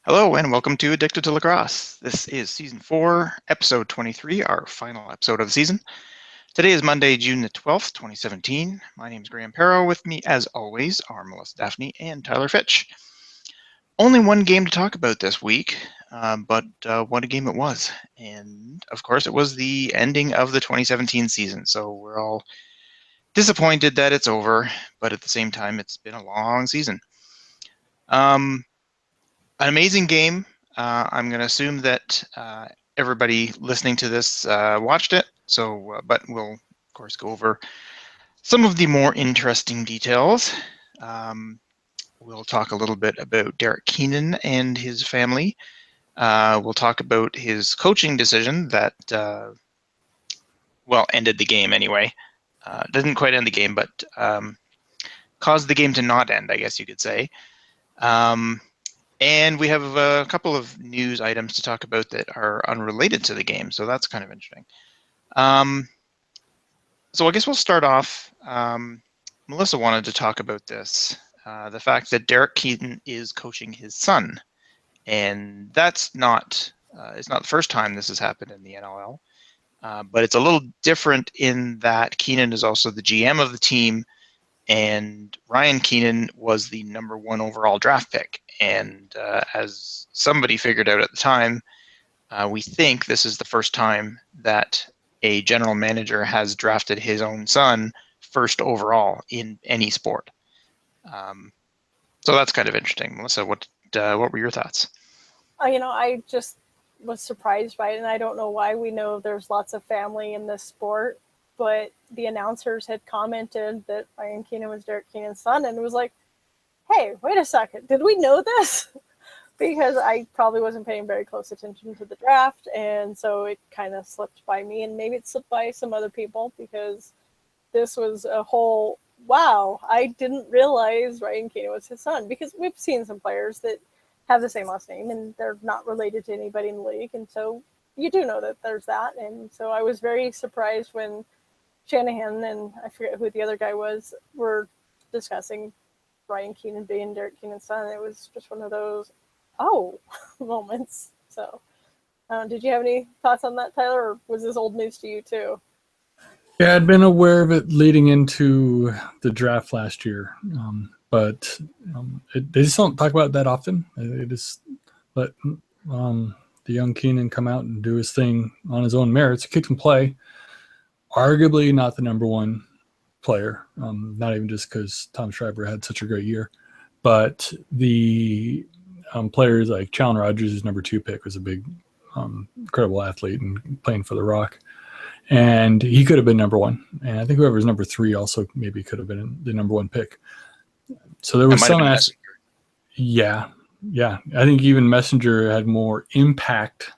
Hello and welcome to Addicted to Lacrosse. This is Season 4, Episode 23, our final episode of the season. Today is Monday, June the 12th, 2017. My name is Graham Perro. With me, as always, are Melissa Daphne and Tyler Fitch. Only one game to talk about this week, but what a game it was. And, of course, it was the ending of the 2017 season, so we're all disappointed that it's over, but at the same time, it's been a long season. An amazing game. I'm going to assume that everybody listening to this watched it. So, but we'll of course go over some of the more interesting details. We'll talk a little bit about Derek Keenan and his family. We'll talk about his coaching decision that, well, ended the game anyway. Didn't quite end the game, but caused the game to not end, I guess you could say. And we have a couple of news items to talk about that are unrelated to the game, so that's kind of interesting. So I guess we'll start off. Melissa wanted to talk about this, the fact that Derek Keenan is coaching his son, and that's not it's not the first time this has happened in the NLL, but it's a little different in that Keenan is also the GM of the team. And Ryan Keenan was the #1 overall draft pick. And as somebody figured out at the time, we think this is the first time that a general manager has drafted his own son first overall in any sport. So that's kind of interesting. Melissa, what were your thoughts? I just was surprised by it, and I don't know why. We know there's lots of family in this sport, but the announcers had commented that Ryan Keenan was Derek Keenan's son, and it was like, hey, wait a second, did we know this? Because I probably wasn't paying very close attention to the draft, and so it kind of slipped by me, and maybe it slipped by some other people, because this was a whole, wow, I didn't realize Ryan Keenan was his son, because we've seen some players that have the same last name, and they're not related to anybody in the league, and so you do know that there's that, and so I was very surprised when Shanahan and I forget who the other guy was were discussing Ryan Keenan being Derek Keenan's son. It was just one of those moments. So, did you have any thoughts on that, Tyler, or was this old news to you too? Yeah, I'd been aware of it leading into the draft last year, but they just don't talk about it that often. They just let the young Keenan come out and do his thing on his own merits. He kicked and play. Arguably not the #1 player, not even just because Tom Schreiber had such a great year, but the players like Challen Rogers, his #2 pick, was a big, incredible athlete and playing for the Rock. And he could have been #1. And I think whoever was #3 also maybe could have been the #1 pick. So there was some yeah. I think even Messenger had more impact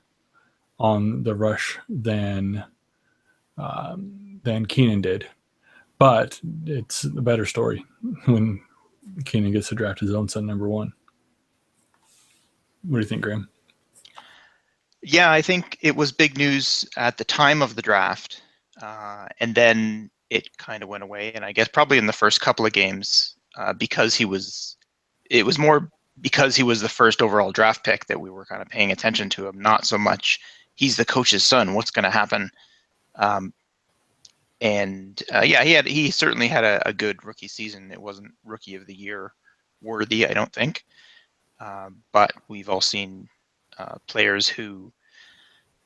on the rush than Keenan did. But it's a better story when Keenan gets to draft his own son #1. What do you think, Graham? Yeah, I think it was big news at the time of the draft, and then it kind of went away. And I guess probably in the first couple of games, because it was more because he was the first overall draft pick that we were kind of paying attention to him, not so much he's the coach's son, what's going to happen. Yeah, he certainly had a good rookie season. It wasn't rookie of the year worthy, I don't think. But we've all seen players who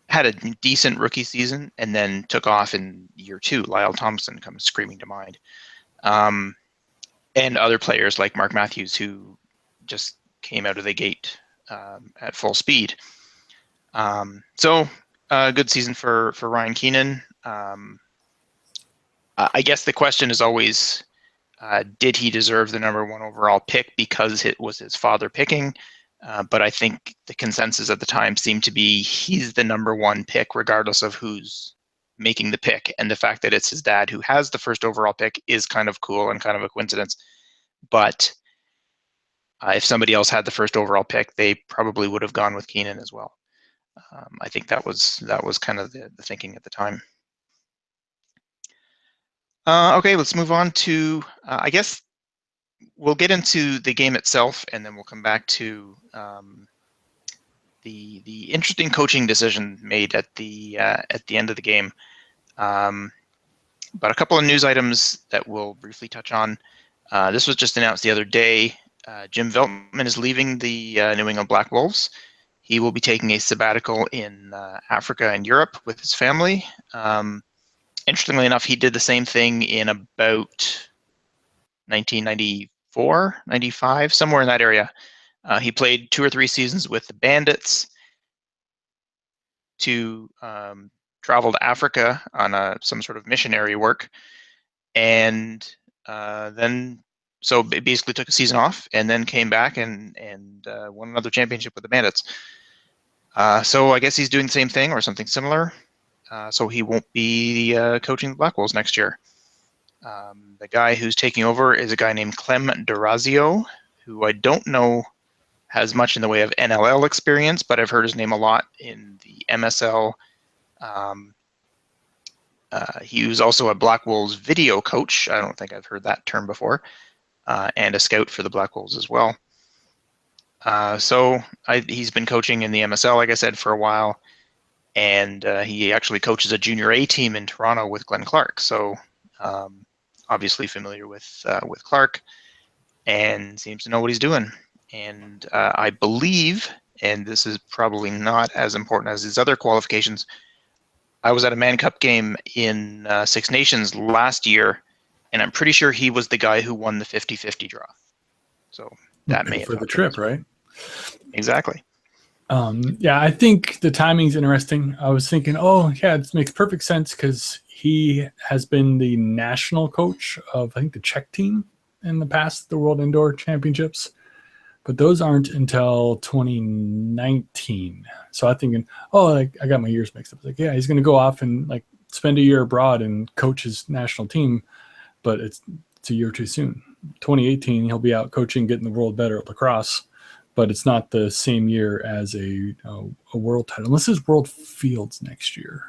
had a decent rookie season and then took off in year 2. Lyle Thompson comes screaming to mind. And other players like Mark Matthews, who just came out of the gate at full speed. So a good season for Ryan Keenan. I guess the question is always, did he deserve the #1 overall pick because it was his father picking? But I think the consensus at the time seemed to be he's the #1 pick regardless of who's making the pick. And the fact that it's his dad who has the first overall pick is kind of cool and kind of a coincidence. But if somebody else had the first overall pick, they probably would have gone with Keenan as well. I think that was kind of the thinking at the time. Okay, let's move on to, I guess we'll get into the game itself, and then we'll come back to the interesting coaching decision made at the end of the game. But a couple of news items that we'll briefly touch on. This was just announced the other day. Jim Veltman is leaving the New England Black Wolves. He will be taking a sabbatical in Africa and Europe with his family. Interestingly enough, he did the same thing in about 1994, 95, somewhere in that area. He played 2 or 3 seasons with the Bandits to travel to Africa on some sort of missionary work. And then, so basically took a season off and then came back and won another championship with the Bandits. So I guess he's doing the same thing or something similar. So he won't be coaching the Black Wolves next year. The guy who's taking over is a guy named Clem Durazio, who I don't know has much in the way of NLL experience, but I've heard his name a lot in the MSL. He was also a Black Wolves video coach. I don't think I've heard that term before, and a scout for the Black Wolves as well. So he's been coaching in the MSL, like I said, for a while, and he actually coaches a junior A team in Toronto with Glenn Clark. So obviously familiar with Clark, and seems to know what he's doing. And I believe, and this is probably not as important as his other qualifications, I was at a Mann Cup game in Six Nations last year, and I'm pretty sure he was the guy who won the 50-50 draw. So that may have for the trip, right? Exactly. Yeah, I think the timing's interesting. I was thinking, oh, yeah, it makes perfect sense because he has been the national coach of, I think, the Czech team in the past, the World Indoor Championships. But those aren't until 2019. So I'm thinking, oh, I got my years mixed up. Like, yeah, he's going to go off and like spend a year abroad and coach his national team, but it's a year too soon. 2018, he'll be out coaching, getting the world better at lacrosse, but it's not the same year as a world title, unless there's World Fields next year,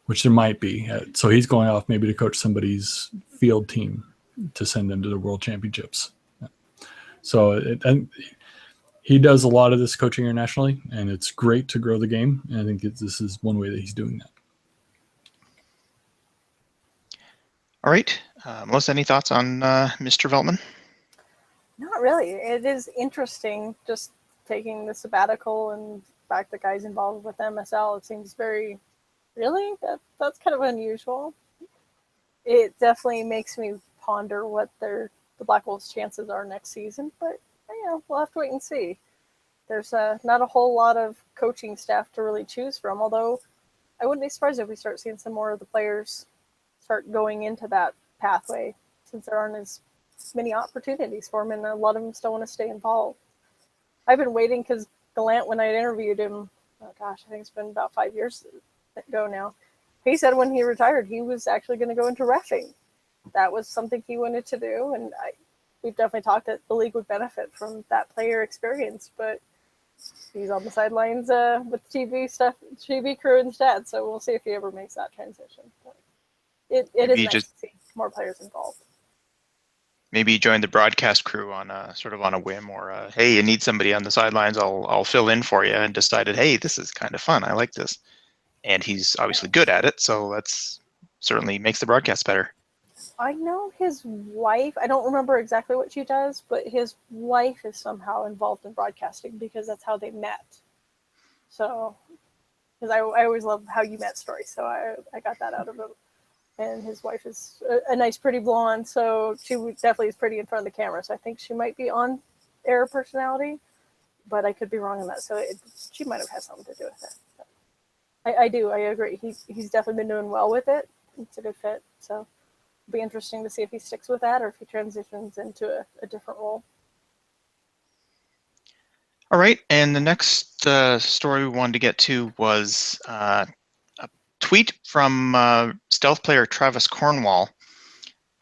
which there might be. So he's going off maybe to coach somebody's field team to send them to the World Championships. So and he does a lot of this coaching internationally, and it's great to grow the game. And I think this is one way that he's doing that. All right. Melissa, any thoughts on Mr. Veltman? Not really. It is interesting just taking the sabbatical and the fact that guys involved with MSL. It seems very, really? That's kind of unusual. It definitely makes me ponder what the Black Wolves' chances are next season, but we'll have to wait and see. There's not a whole lot of coaching staff to really choose from, although I wouldn't be surprised if we start seeing some more of the players start going into that pathway, since there aren't as many opportunities for them, and a lot of them still want to stay involved. I've been waiting because Gallant, when I interviewed him, I think it's been about 5 years ago now, he said when he retired, he was actually going to go into reffing. That was something he wanted to do, and we've definitely talked that the league would benefit from that player experience, but he's on the sidelines with TV crew instead, so we'll see if he ever makes that transition. But it is nice to see more players involved. Maybe he joined the broadcast crew on a whim, or hey, you need somebody on the sidelines, I'll fill in for you, and decided, hey, this is kind of fun, I like this. And he's obviously good at it, so that's certainly makes the broadcast better. I know his wife, I don't remember exactly what she does, but his wife is somehow involved in broadcasting because that's how they met. So, because I always love how you met stories, so I got that out of him. And his wife is a nice, pretty blonde, so she definitely is pretty in front of the camera. So I think she might be on air personality, but I could be wrong on that. So she might have had something to do with it. But I agree. He's definitely been doing well with it. It's a good fit. So it'll be interesting to see if he sticks with that or if he transitions into a different role. All right, and the next story we wanted to get to was a tweet from stealth player Travis Cornwall,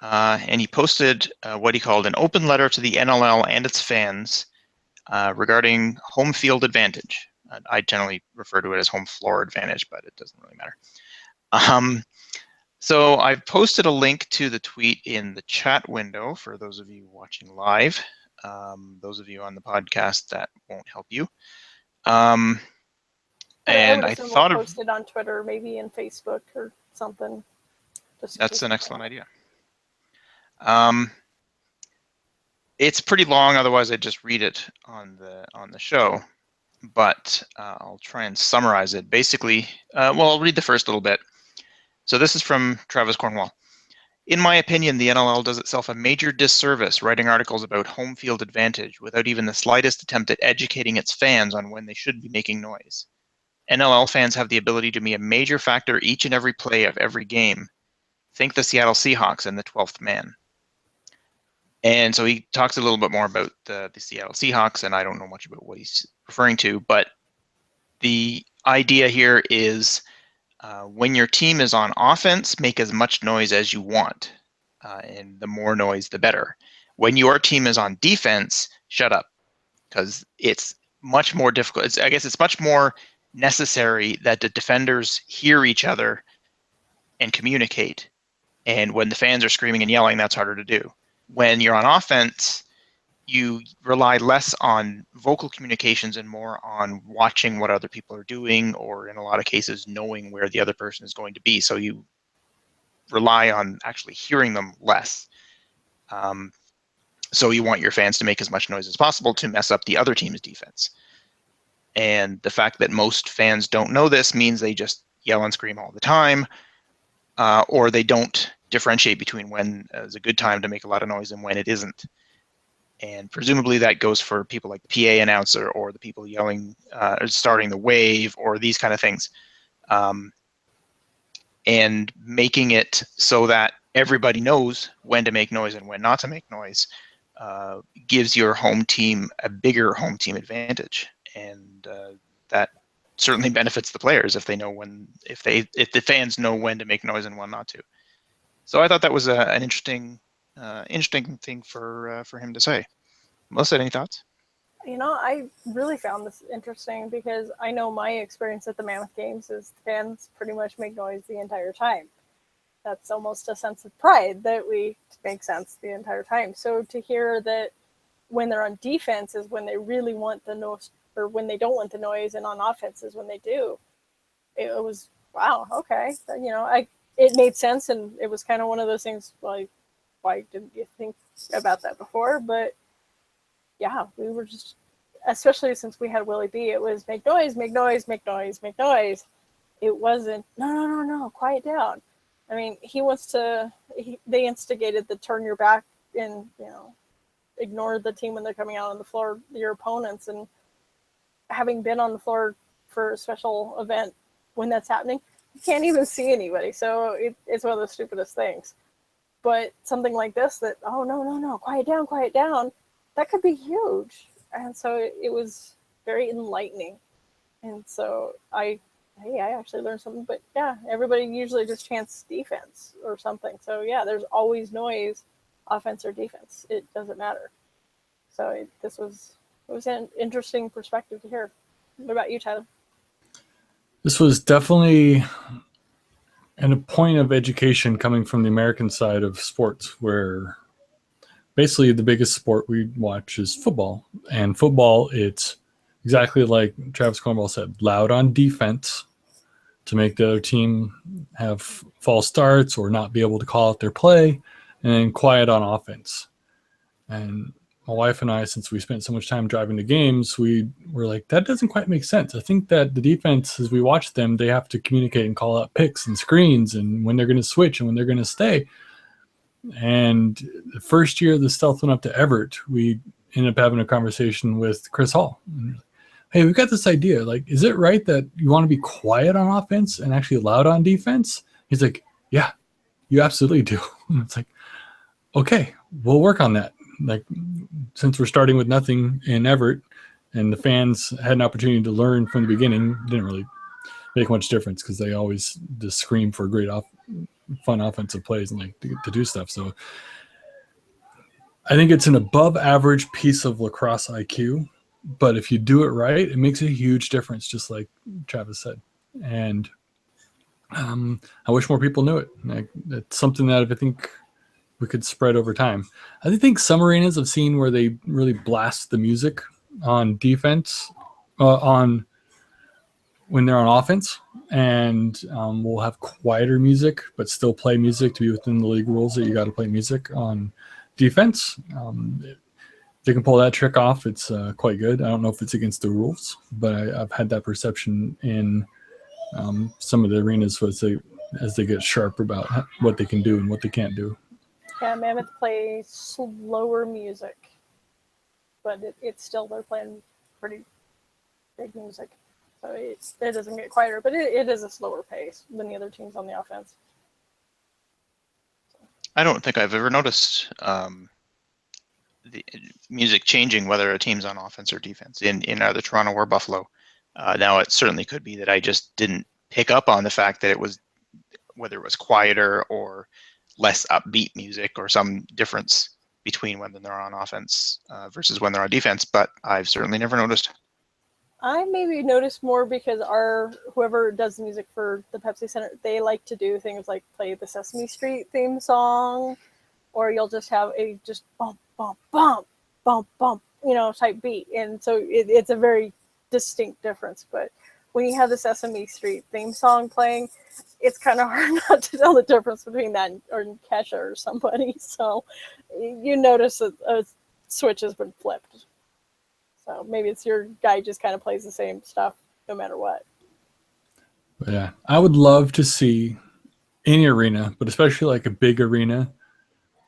and he posted what he called an open letter to the NLL and its fans regarding home field advantage. I generally refer to it as home floor advantage, but it doesn't really matter. So I've posted a link to the tweet in the chat window for those of you watching live. Those of you on the podcast, that won't help you. I would I assume we'll thought of post it on Twitter, maybe in Facebook or something. that's an excellent idea. It's pretty long, otherwise I'd just read it on the show. But I'll try and summarize it. Basically, I'll read the first little bit. So this is from Travis Cornwall. In my opinion, the NLL does itself a major disservice writing articles about home field advantage without even the slightest attempt at educating its fans on when they should be making noise. NLL fans have the ability to be a major factor each and every play of every game. Think the Seattle Seahawks and the 12th man. And so he talks a little bit more about the Seattle Seahawks, and I don't know much about what he's referring to, but the idea here is when your team is on offense, make as much noise as you want, and the more noise, the better. When your team is on defense, shut up, because it's much more difficult. I guess it's much more necessary that the defenders hear each other and communicate. And when the fans are screaming and yelling, that's harder to do. When you're on offense, you rely less on vocal communications and more on watching what other people are doing, or in a lot of cases, knowing where the other person is going to be. So you rely on actually hearing them less. So you want your fans to make as much noise as possible to mess up the other team's defense. And the fact that most fans don't know this means they just yell and scream all the time, or they don't differentiate between when is a good time to make a lot of noise and when it isn't. And presumably that goes for people like the PA announcer or the people yelling, starting the wave, or these kind of things. And making it so that everybody knows when to make noise and when not to make noise gives your home team a bigger home team advantage. And that certainly benefits the players if they know if the fans know when to make noise and when not to. So I thought that was an interesting thing for him to say. Melissa, any thoughts? I really found this interesting because I know my experience at the Mammoth Games is the fans pretty much make noise the entire time. That's almost a sense of pride that we make sense the entire time. So to hear that when they're on defense is when they really want the noise, or when they don't want the noise, and on offense is when they do. It was, wow, okay. It made sense, and it was kind of one of those things like, why didn't you think about that before? But yeah, we were just, especially since we had Willie B, it was make noise, make noise, make noise, make noise. It wasn't, no, quiet down. I mean, they instigated the turn your back and, ignore the team when they're coming out on the floor, your opponents. And having been on the floor for a special event, when that's happening, you can't even see anybody. So it's one of the stupidest things. But something like this that, oh, no, quiet down, that could be huge. And so it was very enlightening. And so I actually learned something. But yeah, everybody usually just chants defense or something. So yeah, there's always noise, offense or defense. It doesn't matter. So it was an interesting perspective to hear. What about you, Tyler? This was definitely a point of education coming from the American side of sports, where basically the biggest sport we watch is football. And football, it's exactly like Travis Cornwall said, loud on defense to make the other team have false starts or not be able to call out their play, and then quiet on offense. And my wife and I, since we spent so much time driving to games, we were like, that doesn't quite make sense. I think that the defense, as we watch them, they have to communicate and call out picks and screens and when they're going to switch and when they're going to stay. And the first year the Stealth went up to Everett, we ended up having a conversation with Chris Hall. And, hey, we've got this idea. Like, is it right that you want to be quiet on offense and actually loud on defense? He's like, yeah, you absolutely do. And it's like, okay, we'll work on that. Like, since we're starting with nothing in Everett and the fans had an opportunity to learn from the beginning, it didn't really make much difference because they always just scream for great fun offensive plays and like to do stuff. So I think it's an above average piece of lacrosse IQ, but if you do it right, it makes a huge difference, just like Travis said. And I wish more people knew it. Like, it's something that I think we could spread over time. I think some arenas I've seen where they really blast the music on defense on when they're on offense, and we'll have quieter music, but still play music to be within the league rules that you got to play music. On defense, they can pull that trick off. It's quite good. I don't know if it's against the rules, but I've had that perception in some of the arenas as they get sharp about what they can do and what they can't do. Yeah, Mammoth plays slower music, but it's still, they're playing pretty big music. So it doesn't get quieter, but it is a slower pace than the other teams on the offense. I don't think I've ever noticed the music changing whether a team's on offense or defense in either Toronto or Buffalo. Now, it certainly could be that I just didn't pick up on the fact that it was, whether it was quieter or less upbeat music or some difference between when they're on offense versus when they're on defense, but I've certainly never noticed. I maybe noticed more because whoever does the music for the Pepsi Center, they like to do things like play the Sesame Street theme song, or you'll just have a just bump, bump, bump, bump, bump, type beat. And so it's a very distinct difference. But when you have the Sesame Street theme song playing, it's kind of hard not to tell the difference between that or Kesha or somebody. So you notice that a switch has been flipped. So maybe it's your guy just kind of plays the same stuff no matter what. Yeah, I would love to see any arena, but especially like a big arena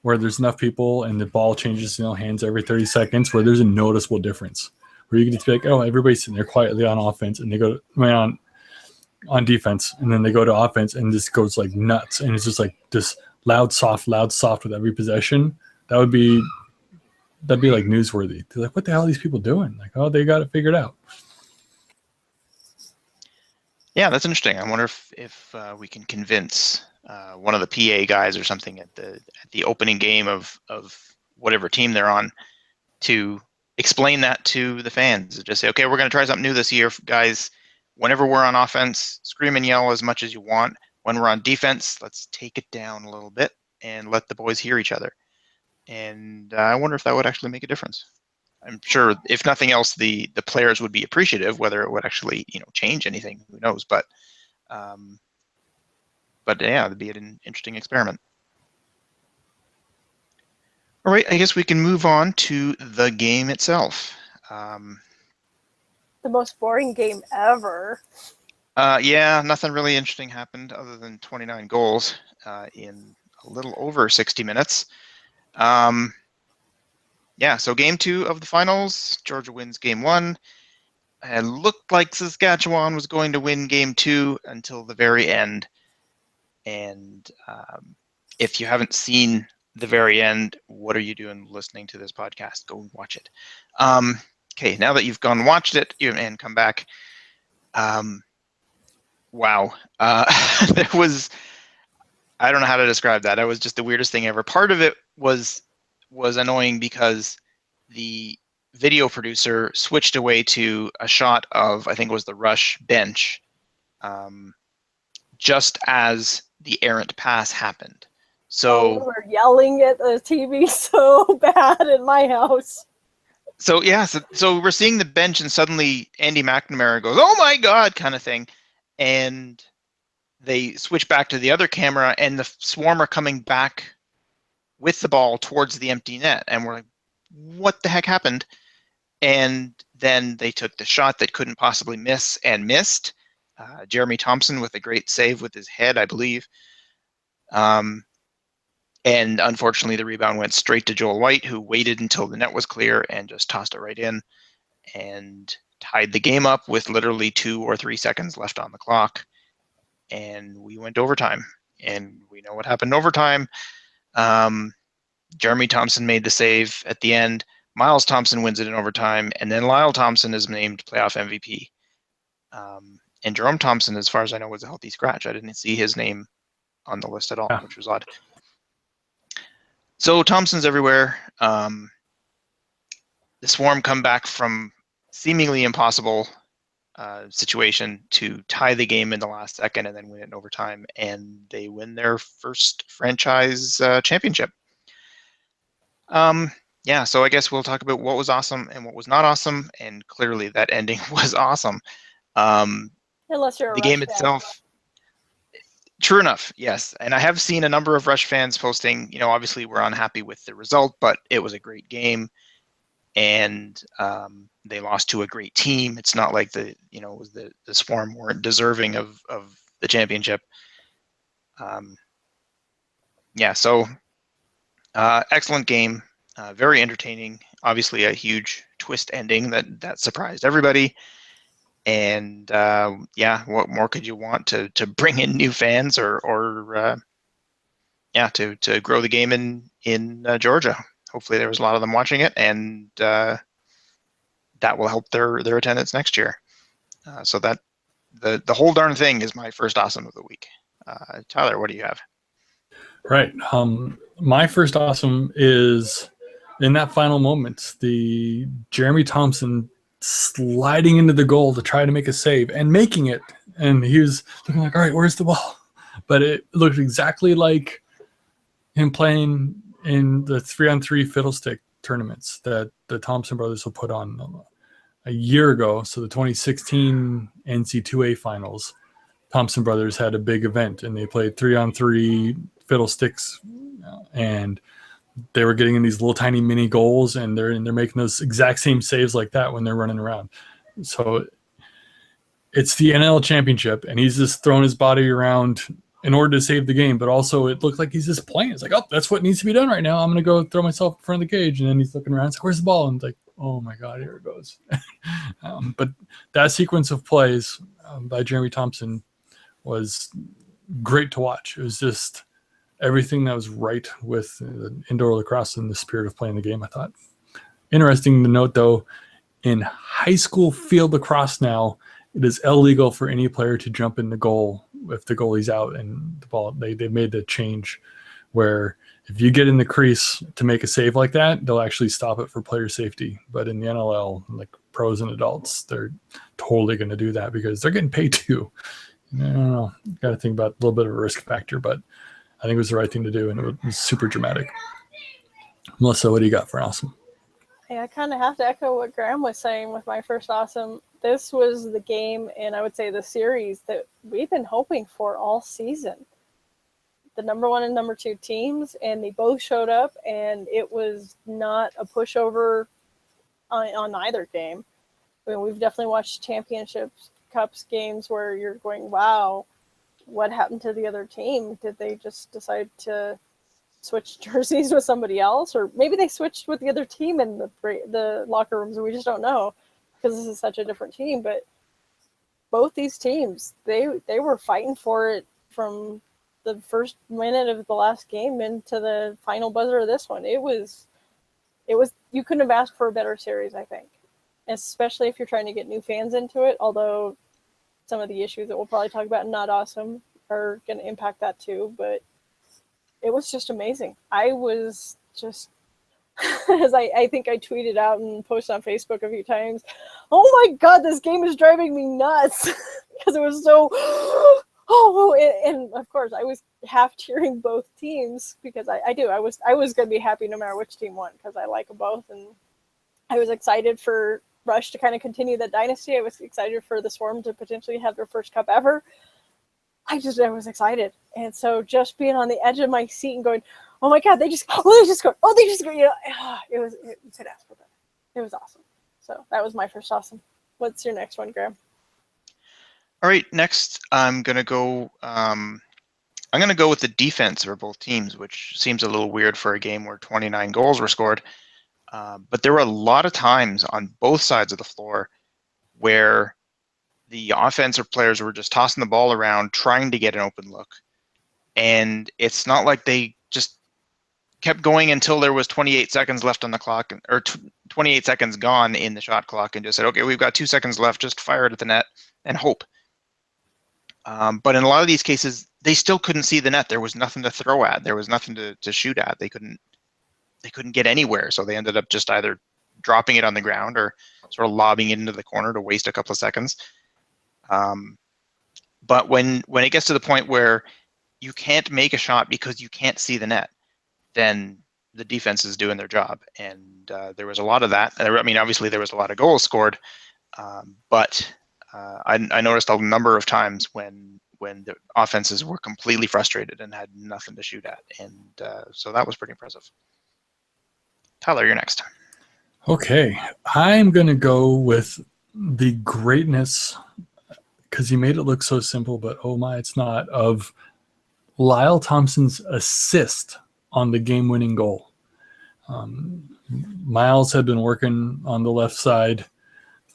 where there's enough people and the ball changes, hands every 30 seconds, where there's a noticeable difference. Where you can just be like, oh, everybody's sitting there quietly on offense, and they go on defense, and then they go to offense, and this goes like nuts, and it's just like this loud, soft with every possession. That'd be like newsworthy. They're like, what the hell are these people doing? Like, oh, they got it figured out. Yeah, that's interesting. I wonder if we can convince one of the PA guys or something at the opening game of whatever team they're on to explain that to the fans. Just say, okay, we're going to try something new this year, guys. Whenever we're on offense, scream and yell as much as you want. When we're on defense, let's take it down a little bit and let the boys hear each other. And I wonder if that would actually make a difference. I'm sure, if nothing else, the players would be appreciative. Whether it would actually, change anything, who knows? But yeah, it'd be an interesting experiment. All right, I guess we can move on to the game itself. The most boring game ever. Yeah, nothing really interesting happened other than 29 goals in a little over 60 minutes. Yeah, so game 2 of the finals, Georgia wins game 1. It looked like Saskatchewan was going to win game 2 until the very end. And if you haven't seen the very end, what are you doing listening to this podcast? Go and watch it. Okay, now that you've gone and watched it and come back, wow. There was, I don't know how to describe that. That was just the weirdest thing ever. Part of it was annoying because the video producer switched away to a shot of, I think it was the Rush bench, just as the errant pass happened. So we were yelling at the TV so bad in my house. So yeah, so we're seeing the bench, and suddenly Andy McNamara goes, "Oh my God," kind of thing, and they switch back to the other camera, and the Swarm are coming back with the ball towards the empty net, and we're like, "What the heck happened?" And then they took the shot that couldn't possibly miss and missed. Jeremy Thompson with a great save with his head, I believe. And unfortunately, the rebound went straight to Joel White, who waited until the net was clear and just tossed it right in and tied the game up with literally 2 or 3 seconds left on the clock. And we went overtime. And we know what happened in overtime. Jeremy Thompson made the save at the end. Miles Thompson wins it in overtime. And then Lyle Thompson is named playoff MVP. And Jerome Thompson, as far as I know, was a healthy scratch. I didn't see his name on the list at all, which was odd. So Thompson's everywhere. The Swarm come back from seemingly impossible situation to tie the game in the last second and then win it in overtime, and they win their first franchise championship. yeah, so I guess we'll talk about what was awesome and what was not awesome, and clearly that ending was awesome. Unless you're a The Rush game fan. itself, true enough, yes. And I have seen a number of Rush fans posting, obviously we're unhappy with the result, but it was a great game, and they lost to a great team. It's not like it was the Swarm weren't deserving of the championship. Yeah, so excellent game, very entertaining. Obviously, a huge twist ending that surprised everybody. And yeah, what more could you want to bring in new fans or yeah, to grow the game in Georgia? Hopefully, there was a lot of them watching it, and that will help their attendance next year. So that the whole darn thing is my first awesome of the week. Tyler, what do you have? Right. My first awesome is in that final moment, the Jeremy Thompson sliding into the goal to try to make a save and making it. And he was looking like, all right, where's the ball? But it looked exactly like him playing in the 3-on-3 fiddlestick tournaments that the Thompson brothers will put on a year ago. So the 2016 NC2A finals, Thompson brothers had a big event and they played 3-on-3 fiddlesticks, and they were getting in these little tiny mini goals, and they're making those exact same saves like that when they're running around. So it's the NL championship, and he's just throwing his body around in order to save the game, but also it looked like he's just playing. It's like, oh, that's what needs to be done right now. I'm going to go throw myself in front of the cage. And then he's looking around. It's like, where's the ball? And it's like, oh my God, here it goes. But that sequence of plays by Jeremy Thompson was great to watch. It was just everything that was right with indoor lacrosse and the spirit of playing the game, I thought. Interesting to note, though, in high school field lacrosse now, it is illegal for any player to jump in the goal if the goalie's out and the ball. They made the change where if you get in the crease to make a save like that, they'll actually stop it for player safety. But in the NLL, like pros and adults, they're totally going to do that because they're getting paid too. I don't know. Got to think about a little bit of a risk factor, but I think it was the right thing to do, and it was super dramatic. Melissa, what do you got for awesome? Yeah, I kind of have to echo what Graham was saying with my first awesome. This was the game, and I would say the series that we've been hoping for all season. The number 1 and number 2 teams, and they both showed up, and it was not a pushover on either game. I mean, we've definitely watched championships, cups games where you're going, wow, what happened to the other team? Did they just decide to switch jerseys with somebody else, or maybe they switched with the other team in the locker rooms, and we just don't know because this is such a different team. But both these teams, they were fighting for it from the first minute of the last game into the final buzzer of this one. It was you couldn't have asked for a better series, I think, especially if you're trying to get new fans into it. Although some of the issues that we'll probably talk about in Not Awesome are going to impact that too, but it was just amazing. I was just, as I think I tweeted out and posted on Facebook a few times, oh my God, this game is driving me nuts because it was so, and of course I was half cheering both teams because I was going to be happy no matter which team won because I like them both, and I was excited for Rush to kind of continue the dynasty. I was excited for the Swarm to potentially have their first cup ever. I was excited. And so just being on the edge of my seat and going, oh my God, they just scored. You could ask for that. It was awesome. So that was my first awesome. What's your next one, Graham? All right, next I'm gonna go with the defense for both teams, which seems a little weird for a game where 29 goals were scored. But there were a lot of times on both sides of the floor where the offensive players were just tossing the ball around, trying to get an open look. And it's not like they just kept going until there was 28 seconds left on the clock, or 28 seconds gone in the shot clock, and just said, okay, we've got 2 seconds left, just fire it at the net and hope. But in a lot of these cases, they still couldn't see the net. There was nothing to throw at. There was nothing to shoot at. They couldn't get anywhere. So they ended up just either dropping it on the ground or sort of lobbing it into the corner to waste a couple of seconds. But when it gets to the point where you can't make a shot because you can't see the net, then the defense is doing their job, and there was a lot of that. I mean, obviously there was a lot of goals scored, but I noticed a number of times when the offenses were completely frustrated and had nothing to shoot at, and so that was pretty impressive. Tyler, you're next. Okay, I'm going to go with the greatness, because he made it look so simple, but oh my, it's not, of Lyle Thompson's assist on the game-winning goal. Miles had been working on the left side,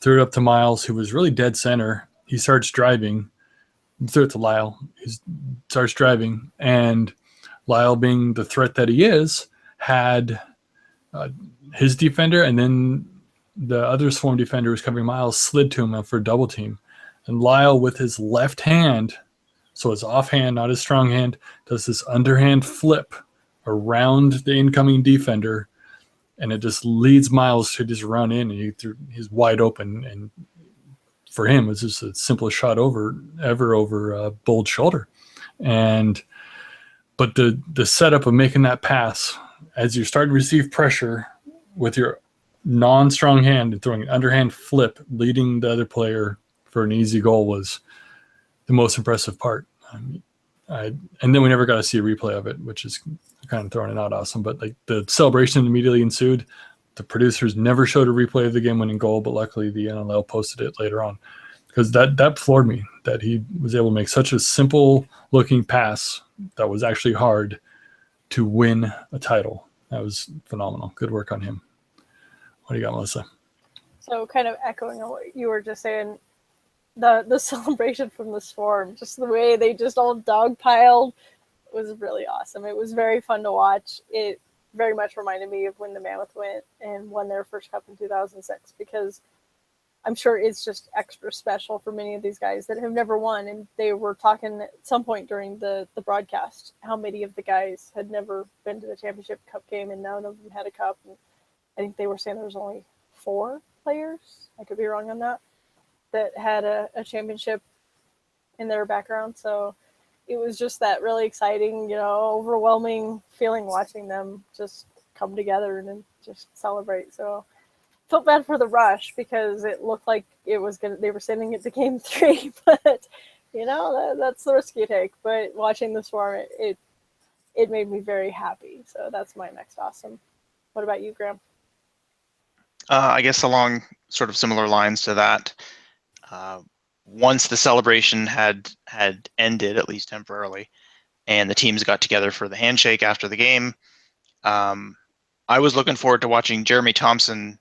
threw it up to Miles, who was really dead center. He starts driving, threw it to Lyle. He starts driving, and Lyle, being the threat that he is, had his defender, and then the other Swarm defender was covering Miles, slid to him for a double team. And Lyle, with his left hand, so his offhand, not his strong hand, does this underhand flip around the incoming defender, and it just leads Miles to just run in, and he's wide open. And for him, it's just the simplest shot ever over Bold's shoulder. But the setup of making that pass as you're starting to receive pressure with your non-strong hand and throwing an underhand flip, leading the other player for an easy goal, was the most impressive part. And then we never got to see a replay of it, which is kind of throwing it out awesome. But like the celebration immediately ensued. The producers never showed a replay of the game-winning goal, but luckily the NLL posted it later on, because that floored me that he was able to make such a simple-looking pass that was actually hard to win a title. That was phenomenal. Good work on him. What do you got, Melissa? So kind of echoing on what you were just saying, the celebration from the Swarm, just the way they just all dogpiled was really awesome. It was very fun to watch. It very much reminded me of when the Mammoth went and won their first cup in 2006, because I'm sure it's just extra special for many of these guys that have never won. And they were talking at some point during the broadcast how many of the guys had never been to the championship cup game, and none of them had a cup. And I think they were saying there was only 4 players, I could be wrong on that had a championship in their background. So it was just that really exciting, overwhelming feeling watching them just come together and just celebrate. So felt bad for the Rush, because it looked like they were sending it to game 3, but that's the risk you take. But watching the Swarm, it made me very happy. So that's my next awesome. What about you, Graham? I guess along sort of similar lines to that, once the celebration had ended, at least temporarily, and the teams got together for the handshake after the game, I was looking forward to watching Jeremy Thompson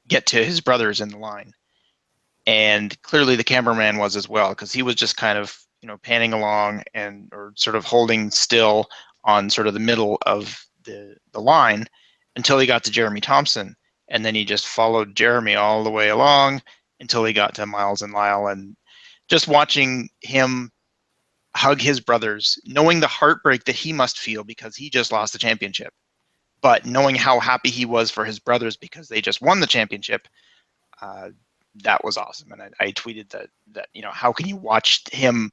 get to his brothers in the line. And clearly the cameraman was as well, because he was just kind of panning along or sort of holding still on sort of the middle of the line until he got to Jeremy Thompson. And then he just followed Jeremy all the way along until he got to Miles and Lyle. And just watching him hug his brothers, knowing the heartbreak that he must feel because he just lost the championship, but knowing how happy he was for his brothers because they just won the championship, that was awesome. And I tweeted that how can you watch him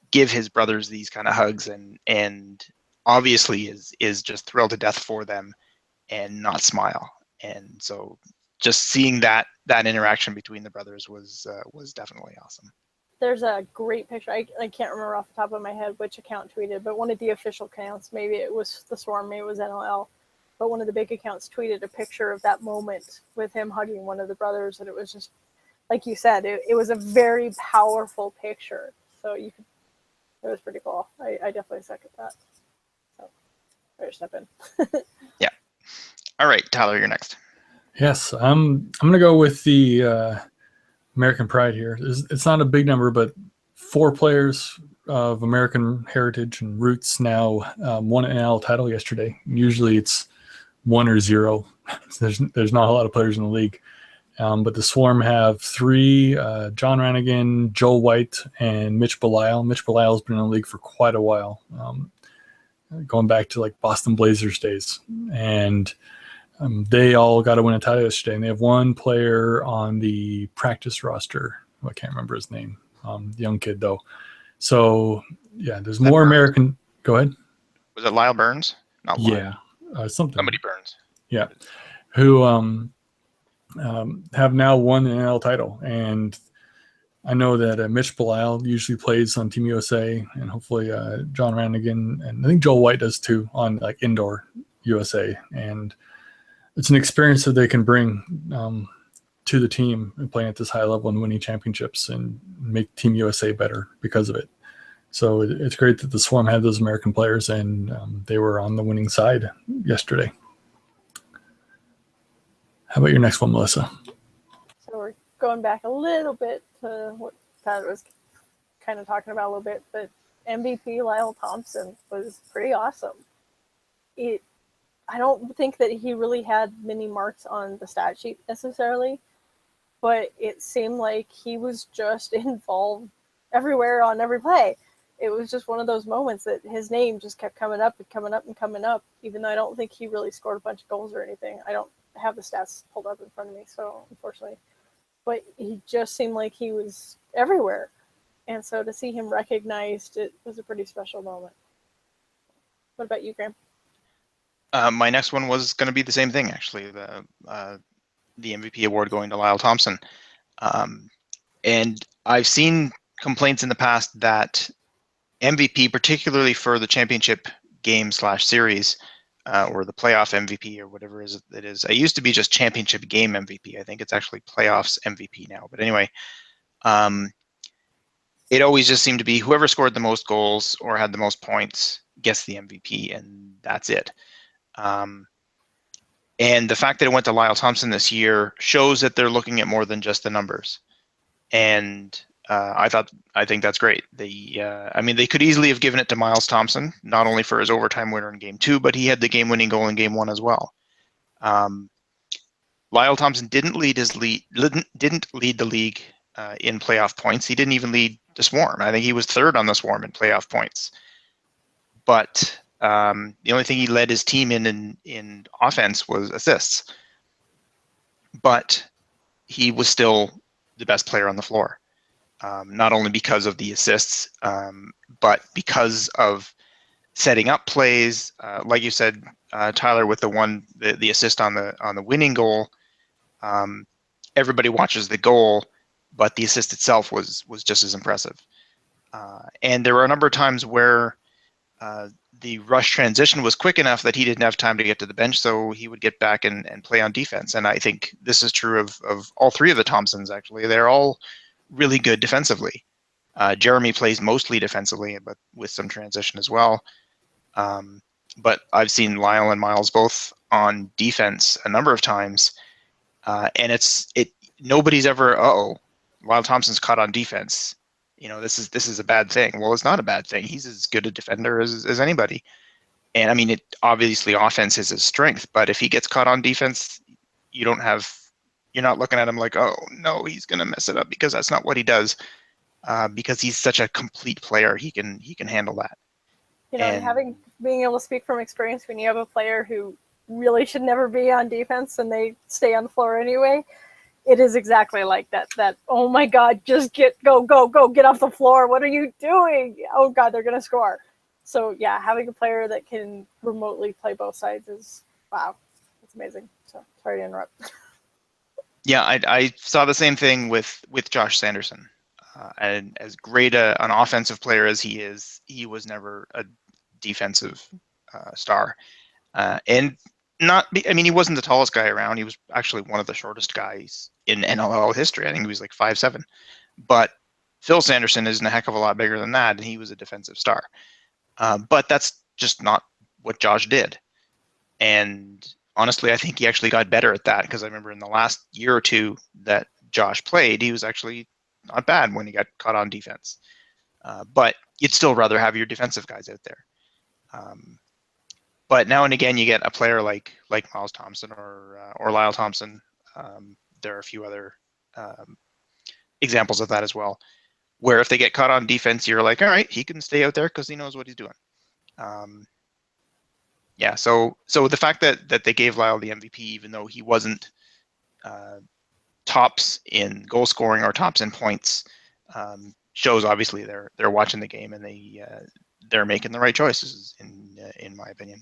give his brothers these kind of hugs and obviously is just thrilled to death for them and not smile. And so just seeing that interaction between the brothers was definitely awesome. There's a great picture. I can't remember off the top of my head which account tweeted, but one of the official accounts, maybe it was the Swarm, maybe it was NLL, but one of the big accounts tweeted a picture of that moment with him hugging one of the brothers, and it was just, like you said, it was a very powerful picture. So it was pretty cool. I definitely second that. So better step in. Yeah. All right, Tyler, you're next. Yes, I'm going to go with the American Pride here. It's not a big number, but 4 players of American heritage and roots now won an NL title yesterday. Usually it's 1 or 0. There's not a lot of players in the league. But the Swarm have 3, John Rannigan, Joel White, and Mitch Belisle. Mitch Belisle's been in the league for quite a while, going back to like Boston Blazers days. And they all got to win a title yesterday. And they have 1 player on the practice roster. I can't remember his name. Young kid, though. So, yeah, there's more American. Go ahead. Was it Lyle Burns? Not Lyle. Yeah. something. Somebody Burns. Yeah, who have now won an NL title. And I know that Mitch Belisle usually plays on Team USA, and hopefully John Rannigan, and I think Joel White does too, on like indoor USA. And it's an experience that they can bring to the team and playing at this high level and winning championships and make Team USA better because of it. So it's great that the Swarm had those American players, and they were on the winning side yesterday. How about your next one, Melissa? So we're going back a little bit to what Tyler was kind of talking about a little bit, but MVP Lyle Thompson was pretty awesome. I don't think that he really had many marks on the stat sheet necessarily, but it seemed like he was just involved everywhere on every play. It was just one of those moments that his name just kept coming up and coming up and coming up, even though I don't think he really scored a bunch of goals or anything. I don't have the stats pulled up in front of me, so unfortunately. But he just seemed like he was everywhere. And so to see him recognized, it was a pretty special moment. What about you, Graham? My next one was going to be the same thing, actually. The MVP award going to Lyle Thompson. And I've seen complaints in the past that MVP, particularly for the championship game/series, or the playoff MVP or whatever it is. It used to be just championship game MVP. I think it's actually playoffs MVP now. But anyway, it always just seemed to be whoever scored the most goals or had the most points gets the MVP, and that's it. And the fact that it went to Lyle Thompson this year shows that they're looking at more than just the numbers. And I think that's great. I mean, they could easily have given it to Miles Thompson, not only for his overtime winner in Game 2, but he had the game-winning goal in Game 1 as well. Lyle Thompson didn't lead the league in playoff points. He didn't even lead the Swarm. I think he was third on the Swarm in playoff points. But the only thing he led his team in offense was assists. But he was still the best player on the floor. Not only because of the assists, but because of setting up plays. Like you said, Tyler, with the assist on the winning goal, everybody watches the goal, but the assist itself was just as impressive. And there were a number of times where the rush transition was quick enough that he didn't have time to get to the bench, so he would get back and play on defense. And I think this is true of all three of the Thompsons, actually. They're all really good defensively. Jeremy plays mostly defensively, but with some transition as well. But I've seen Lyle and Miles both on defense a number of times, and nobody's ever, Lyle Thompson's caught on defense. This is a bad thing. Well, it's not a bad thing. He's as good a defender as anybody. And I mean, obviously offense is his strength, but if he gets caught on defense, you're not looking at him like, oh no, he's going to mess it up, because that's not what he does. Because he's such a complete player, he can handle that. And being able to speak from experience, when you have a player who really should never be on defense and they stay on the floor anyway, it is exactly like that. That, oh my God, just go, get off the floor. What are you doing? Oh God, they're going to score. So yeah, having a player that can remotely play both sides is, wow, it's amazing. So sorry to interrupt. Yeah, I saw the same thing with Josh Sanderson. And as great an offensive player as he is, he was never a defensive star. And he wasn't the tallest guy around. He was actually one of the shortest guys in NLL history. I think he was like 5'7". But Phil Sanderson isn't a heck of a lot bigger than that, and he was a defensive star. But that's just not what Josh did. And honestly, I think he actually got better at that, because I remember in the last year or two that Josh played, he was actually not bad when he got caught on defense. But you'd still rather have your defensive guys out there. But now and again, you get a player like Miles Thompson or Lyle Thompson. There are a few other examples of that as well, where if they get caught on defense, you're like, all right, he can stay out there because he knows what he's doing. Yeah, so the fact that they gave Lyle the MVP, even though he wasn't tops in goal scoring or tops in points, shows obviously they're watching the game, and they're making the right choices in my opinion.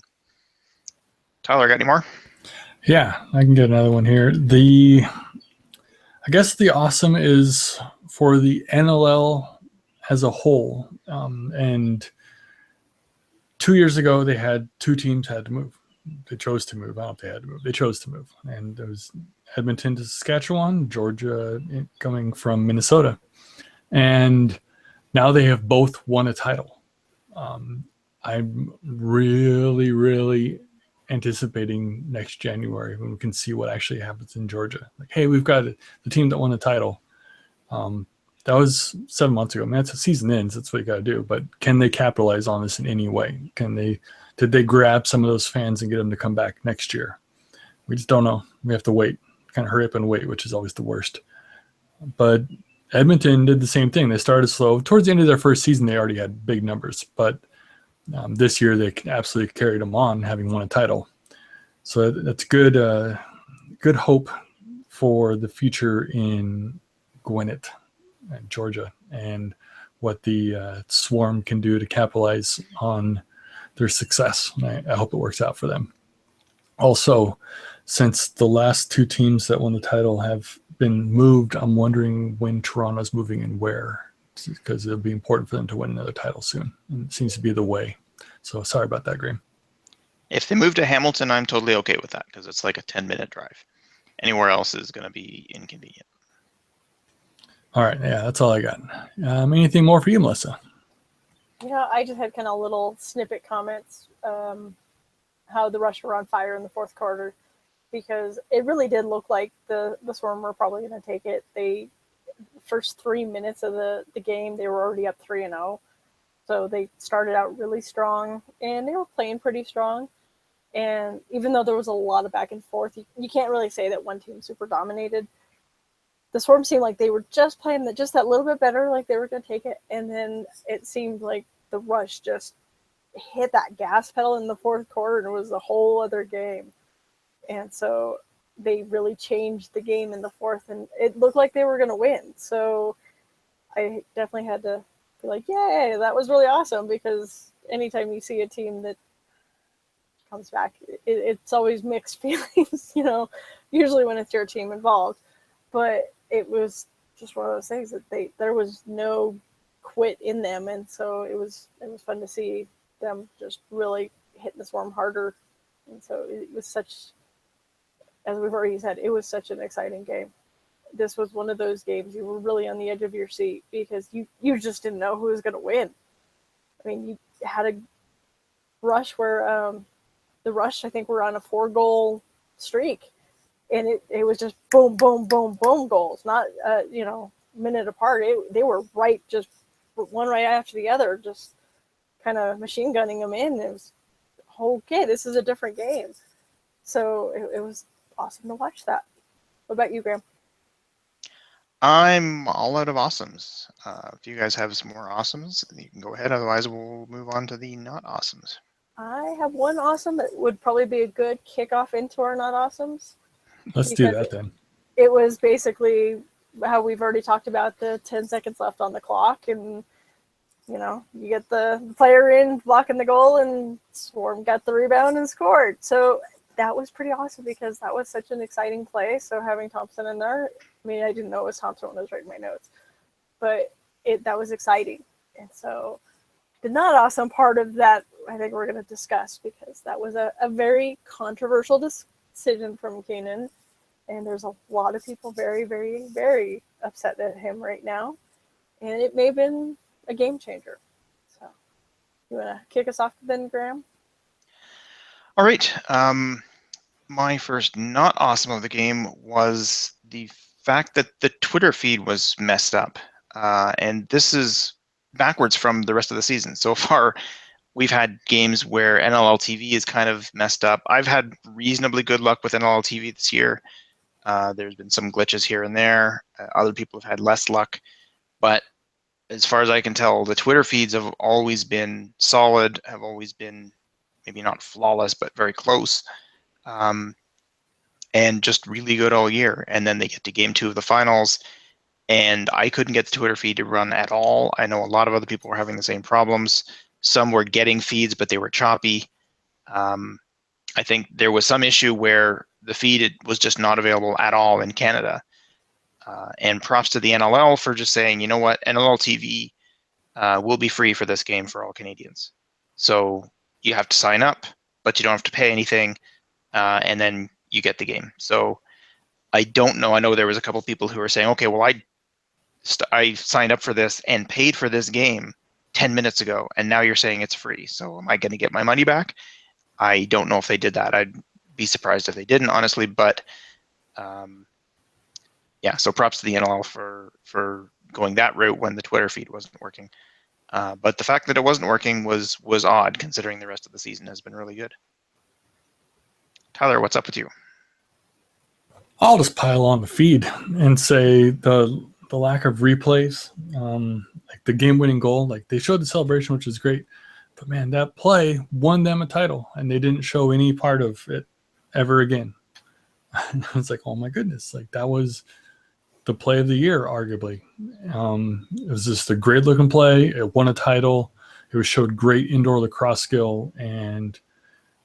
Tyler, got any more? Yeah, I can get another one here. I guess the awesome is for the NLL as a whole. And 2 years ago, they had two teams had to move. They chose to move. I don't know if they had to move. They chose to move. And it was Edmonton to Saskatchewan, Georgia coming from Minnesota. And now they have both won a title. I'm really, really anticipating next January when we can see what actually happens in Georgia. Like, hey, we've got the team that won the title. That was 7 months ago. I mean, that's a season ends. That's what you got to do. But can they capitalize on this in any way? Did they grab some of those fans and get them to come back next year? We just don't know. We have to wait. Kind of hurry up and wait, which is always the worst. But Edmonton did the same thing. They started slow. Towards the end of their first season, they already had big numbers. But this year, they absolutely carried them on, having won a title. So that's good hope for the future in Gwinnett, Georgia, and what the Swarm can do to capitalize on their success. I hope it works out for them. Also, since the last two teams that won the title have been moved, I'm wondering when Toronto's moving and where, because it'll be important for them to win another title soon. And it seems to be the way. So sorry about that, Graham. If they move to Hamilton, I'm totally okay with that because it's like a 10-minute drive. Anywhere else is going to be inconvenient. All right. Yeah, that's all I got. Anything more for you, Melissa? Yeah, I just had kind of little snippet comments, how the Rush were on fire in the fourth quarter, because it really did look like the Swarm were probably going to take it. The first 3 minutes of the game, they were already up 3-0. So they started out really strong, and they were playing pretty strong. And even though there was a lot of back and forth, you can't really say that one team super dominated. The Swarm seemed like they were just playing just that little bit better, like they were going to take it. And then it seemed like the Rush just hit that gas pedal in the fourth quarter, and it was a whole other game. And so they really changed the game in the fourth, and it looked like they were going to win. So I definitely had to be like, yay, that was really awesome, because anytime you see a team that comes back, it's always mixed feelings, usually when it's your team involved. But it was just one of those things that there was no quit in them, and so it was fun to see them just really hitting the Swarm harder. And so it was such, as we've already said, it was such an exciting game. This was one of those games you were really on the edge of your seat because you just didn't know who was going to win. I mean, you had a Rush where the Rush, I think, were on a 4-goal streak, and it was just boom, boom, boom, boom goals, not minute apart. They were right, just one right after the other, just kind of machine gunning them in. It was okay. This is a different game, so it was awesome to watch that. What about you, Graham? I'm all out of awesomes. If you guys have some more awesomes, you can go ahead. Otherwise, we'll move on to the not awesomes. I have one awesome that would probably be a good kickoff into our not awesomes. Let's do that then. It was basically how we've already talked about, the 10 seconds left on the clock, and you get the player in blocking the goal, and Swarm got the rebound and scored. So that was pretty awesome because that was such an exciting play. So having Thompson in there, I mean, I didn't know it was Thompson when I was writing my notes, but that was exciting. And so the not awesome part of that, I think we're going to discuss, because that was a very controversial decision from Keenan, and there's a lot of people very, very, very upset at him right now, and it may have been a game changer. So you want to kick us off then, Graham? All right. My first not awesome of the game was the fact that the Twitter feed was messed up, and this is backwards from the rest of the season. So far, we've had games where NLL TV is kind of messed up. I've had reasonably good luck with NLL TV this year. There's been some glitches here and there. Other people have had less luck. But as far as I can tell, the Twitter feeds have always been solid, have always been maybe not flawless, but very close. And just really good all year. And then they get to game 2 of the finals, and I couldn't get the Twitter feed to run at all. I know a lot of other people were having the same problems. Some were getting feeds, but they were choppy. I think there was some issue where the feed was just not available at all in Canada. And props to the NLL for just saying, you know what, NLL TV will be free for this game for all Canadians. So you have to sign up, but you don't have to pay anything, and then you get the game. So I don't know. I know there was a couple people who were saying, okay, well, I signed up for this and paid for this game 10 minutes ago, and now you're saying it's free. So am I going to get my money back? I don't know if they did that. I'd be surprised if they didn't, honestly. But yeah, so props to the NLL for going that route when the Twitter feed wasn't working. But the fact that it wasn't working was odd, considering the rest of the season has been really good. Tyler, what's up with you? I'll just pile on the feed and say the lack of replays, like the game-winning goal, like they showed the celebration, which is great, but man, that play won them a title, and they didn't show any part of it ever again. I was like, oh my goodness, like that was the play of the year, arguably. It was just a great-looking play. It won a title. It was showed great indoor lacrosse skill, and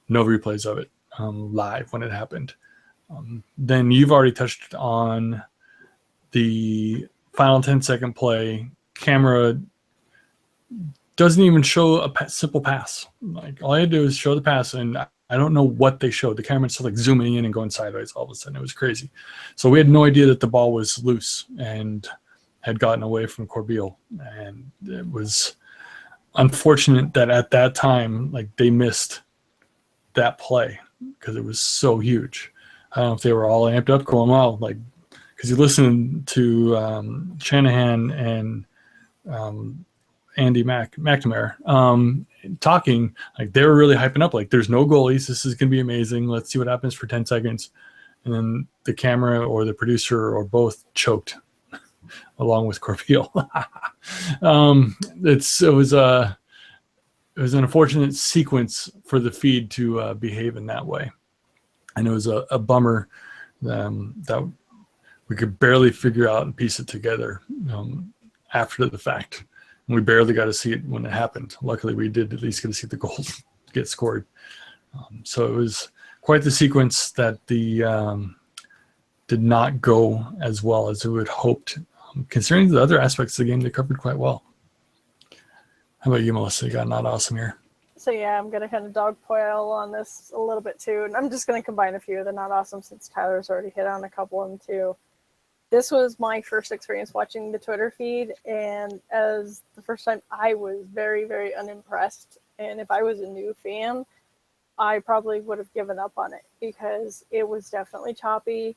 no replays of it live when it happened. Then you've already touched on the final 10-second play. Camera doesn't even show a simple pass. Like all I had to do is show the pass, and I don't know what they showed. The camera just like zooming in and going sideways all of a sudden. It was crazy. So we had no idea that the ball was loose and had gotten away from Corbeil. And it was unfortunate that at that time, like they missed that play because it was so huge. I don't know if they were all amped up going, wow, like, because you listen to Shanahan and Andy McNamara talking, like they were really hyping up, like there's no goalies, this is going to be amazing, let's see what happens for 10 seconds. And then the camera or the producer or both choked along with Corbeil. It was an unfortunate sequence for the feed to behave in that way. And it was a bummer that we could barely figure out and piece it together after the fact. And we barely got to see it when it happened. Luckily, we did at least get to see the goal get scored. So it was quite the sequence that did not go as well as we had hoped, considering the other aspects of the game they covered quite well. How about you, Melissa? You got not awesome here. So yeah, I'm going to kind of dogpile on this a little bit too. And I'm just going to combine a few of the not awesome since Tyler's already hit on a couple of them too. This was my first experience watching the Twitter feed. And as the first time, I was very, very unimpressed. And if I was a new fan, I probably would have given up on it because it was definitely choppy.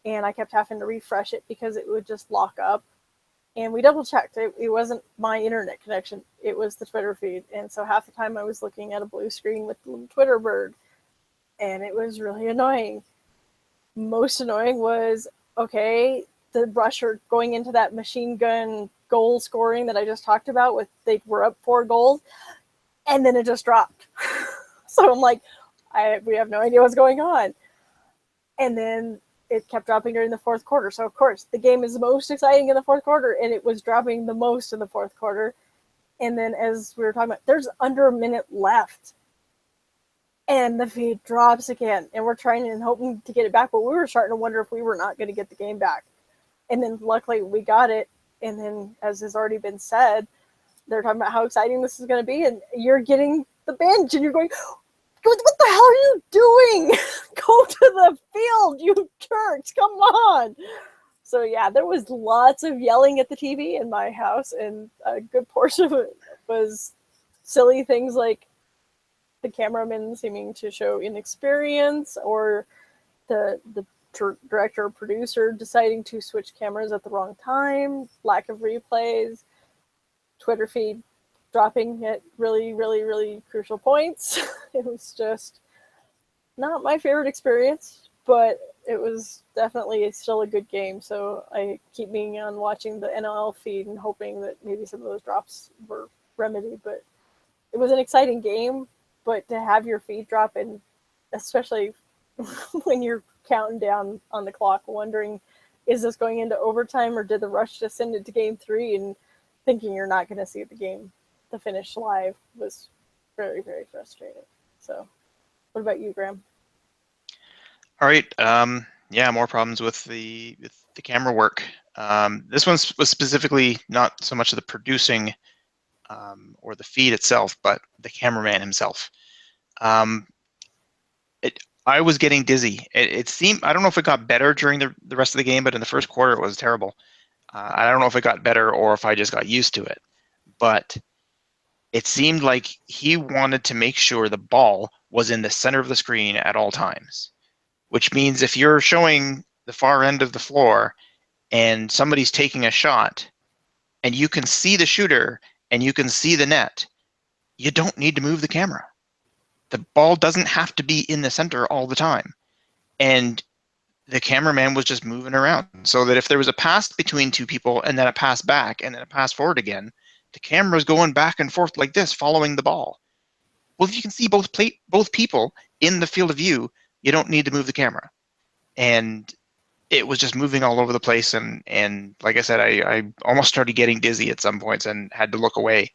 And I kept having to refresh it because it would just lock up. And we double checked. It wasn't my internet connection. It was the Twitter feed. And so half the time I was looking at a blue screen with the little Twitter bird. And it was really annoying. Most annoying was, okay, the rusher going into that machine gun goal scoring that I just talked about with they were up 4 goals. And then it just dropped. So I'm like, we have no idea what's going on. And then it kept dropping during the fourth quarter. So, of course, the game is the most exciting in the fourth quarter, and it was dropping the most in the fourth quarter. And then, as we were talking about, there's under a minute left. And the feed drops again. And we're trying and hoping to get it back, but we were starting to wonder if we were not going to get the game back. And then, luckily, we got it. And then, as has already been said, they're talking about how exciting this is going to be. And you're getting the bench, and you're going, what the hell are you doing? Go to the field, you jerks. Come on. So, yeah, there was lots of yelling at the TV in my house, and a good portion of it was silly things like the cameraman seeming to show inexperience or the director or producer deciding to switch cameras at the wrong time, lack of replays, Twitter feed dropping at really, really, really crucial points. It was just not my favorite experience, but it was definitely still a good game. So I keep being on watching the NLL feed and hoping that maybe some of those drops were remedied. But it was an exciting game, but to have your feed drop, and especially when you're counting down on the clock, wondering, is this going into overtime or did the rush just send it to game 3, and thinking you're not going to see the finish live was very, very frustrating. So what about you, Graham? All right. Yeah, more problems with the camera work. This one was specifically not so much of the producing or the feed itself, but the cameraman himself. Um, I was getting dizzy. It seemed, I don't know if it got better during the rest of the game, but in the first quarter it was terrible. I don't know if it got better or if I just got used to it, but it seemed like he wanted to make sure the ball was in the center of the screen at all times, which means if you're showing the far end of the floor and somebody's taking a shot and you can see the shooter and you can see the net, you don't need to move the camera. The ball doesn't have to be in the center all the time. And the cameraman was just moving around so that if there was a pass between two people and then a pass back and then a pass forward again, the camera's going back and forth like this, following the ball. Well, if you can see both people in the field of view, you don't need to move the camera. And it was just moving all over the place. And like I said, I almost started getting dizzy at some points and had to look away.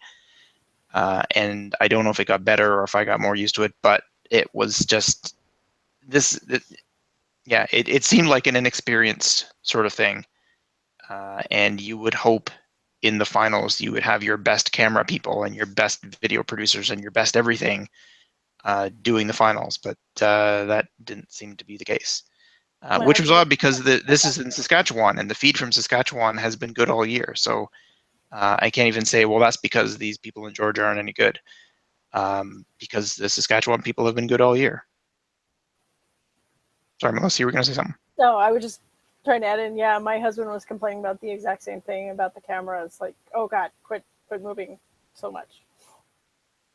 And I don't know if it got better or if I got more used to it, but it was just this. Yeah, it seemed like an inexperienced sort of thing. And you would hope in the finals you would have your best camera people and your best video producers and your best everything doing the finals, but that didn't seem to be the case. Which was odd because this is in Saskatchewan and the feed from Saskatchewan has been good all year. So I can't even say, well, that's because these people in Georgia aren't any good, because the Saskatchewan people have been good all year. Sorry, Melissa, you were going to say something? No, I was just trying to add in. Yeah, my husband was complaining about the exact same thing about the camera. It's like, oh God, quit moving so much.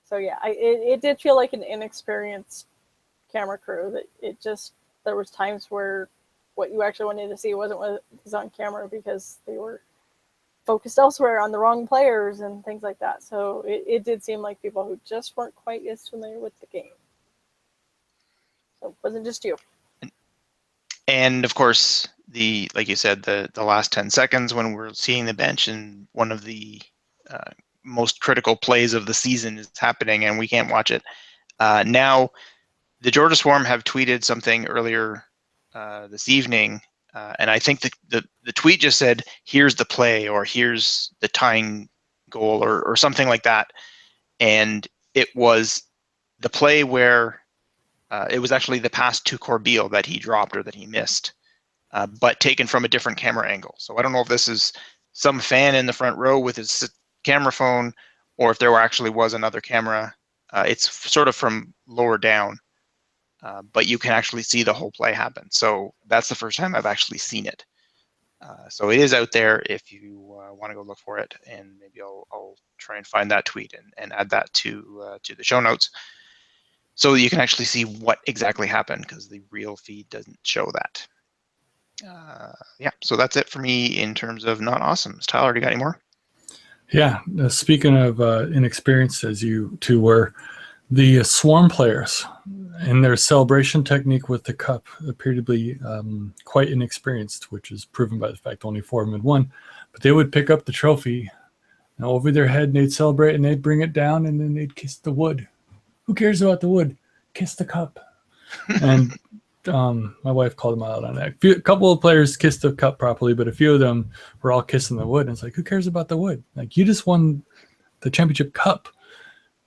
So yeah, it did feel like an inexperienced camera crew. That there was times where what you actually wanted to see wasn't what was on camera because they were focused elsewhere on the wrong players and things like that. So it did seem like people who just weren't quite as familiar with the game. So it wasn't just you. And of course, like you said, the last 10 seconds when we're seeing the bench and one of the most critical plays of the season is happening and we can't watch it. Now, the Georgia Swarm have tweeted something earlier this evening, and I think the tweet just said, here's the play or here's the tying goal or something like that. And it was the play where it was actually the pass to Corbeil that he dropped or that he missed, but taken from a different camera angle. So I don't know if this is some fan in the front row with his camera phone or if there actually was another camera. It's sort of from lower down, but you can actually see the whole play happen. So that's the first time I've actually seen it. So it is out there if you want to go look for it, and maybe I'll try and find that tweet and add that to the show notes, so you can actually see what exactly happened because the real feed doesn't show that. Yeah, so that's it for me in terms of not awesomes. Tyler, do you got any more? Yeah, speaking of inexperienced, as you two were, the Swarm players and their celebration technique with the cup appear to be quite inexperienced, which is proven by the fact only 4 of them had won. But they would pick up the trophy over their head and they'd celebrate and they'd bring it down and then they'd kiss the wood. Who cares about the wood? Kiss the cup. And my wife called them out on that. A couple of players kissed the cup properly, but a few of them were all kissing the wood. And it's like, who cares about the wood? Like, you just won the championship cup.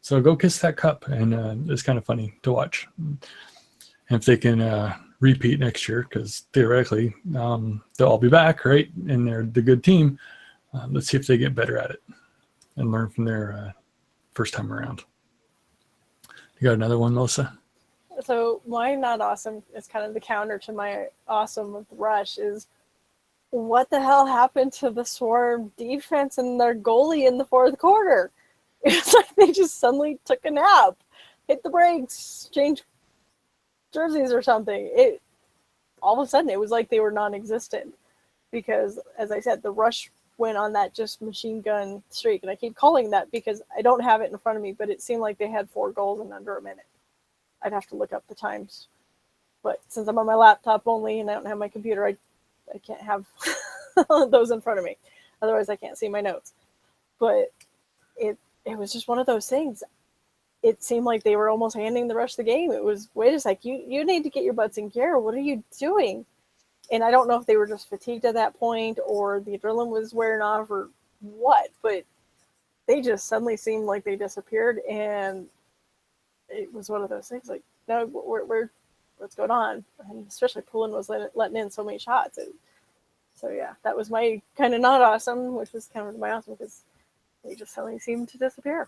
So go kiss that cup. And it's kind of funny to watch. And if they can repeat next year, because theoretically they'll all be back, right? And they're the good team. Let's see if they get better at it and learn from their first time around. You got another one, Melissa? So my not awesome is kind of the counter to my awesome with the Rush is what the hell happened to the Swarm defense and their goalie in the fourth quarter? It's like they just suddenly took a nap, hit the brakes, changed jerseys or something. All of a sudden it was like they were non-existent because, as I said, the Rush went on that just machine gun streak, and I keep calling that because I don't have it in front of me, but it seemed like they had 4 goals in under a minute. I'd have to look up the times, but since I'm on my laptop only and I don't have my computer, I can't have those in front of me. Otherwise, I can't see my notes. But it was just one of those things. it seemed like they were almost handing the rest of the game. It was, wait a sec, you need to get your butts in gear. What are you doing? And I don't know if they were just fatigued at that point or the adrenaline was wearing off or what, but they just suddenly seemed like they disappeared. And it was one of those things like, no, we're what's going on? And especially Poulin was letting in so many shots. So yeah, that was my kind of not awesome, which was kind of my awesome because they just suddenly seemed to disappear.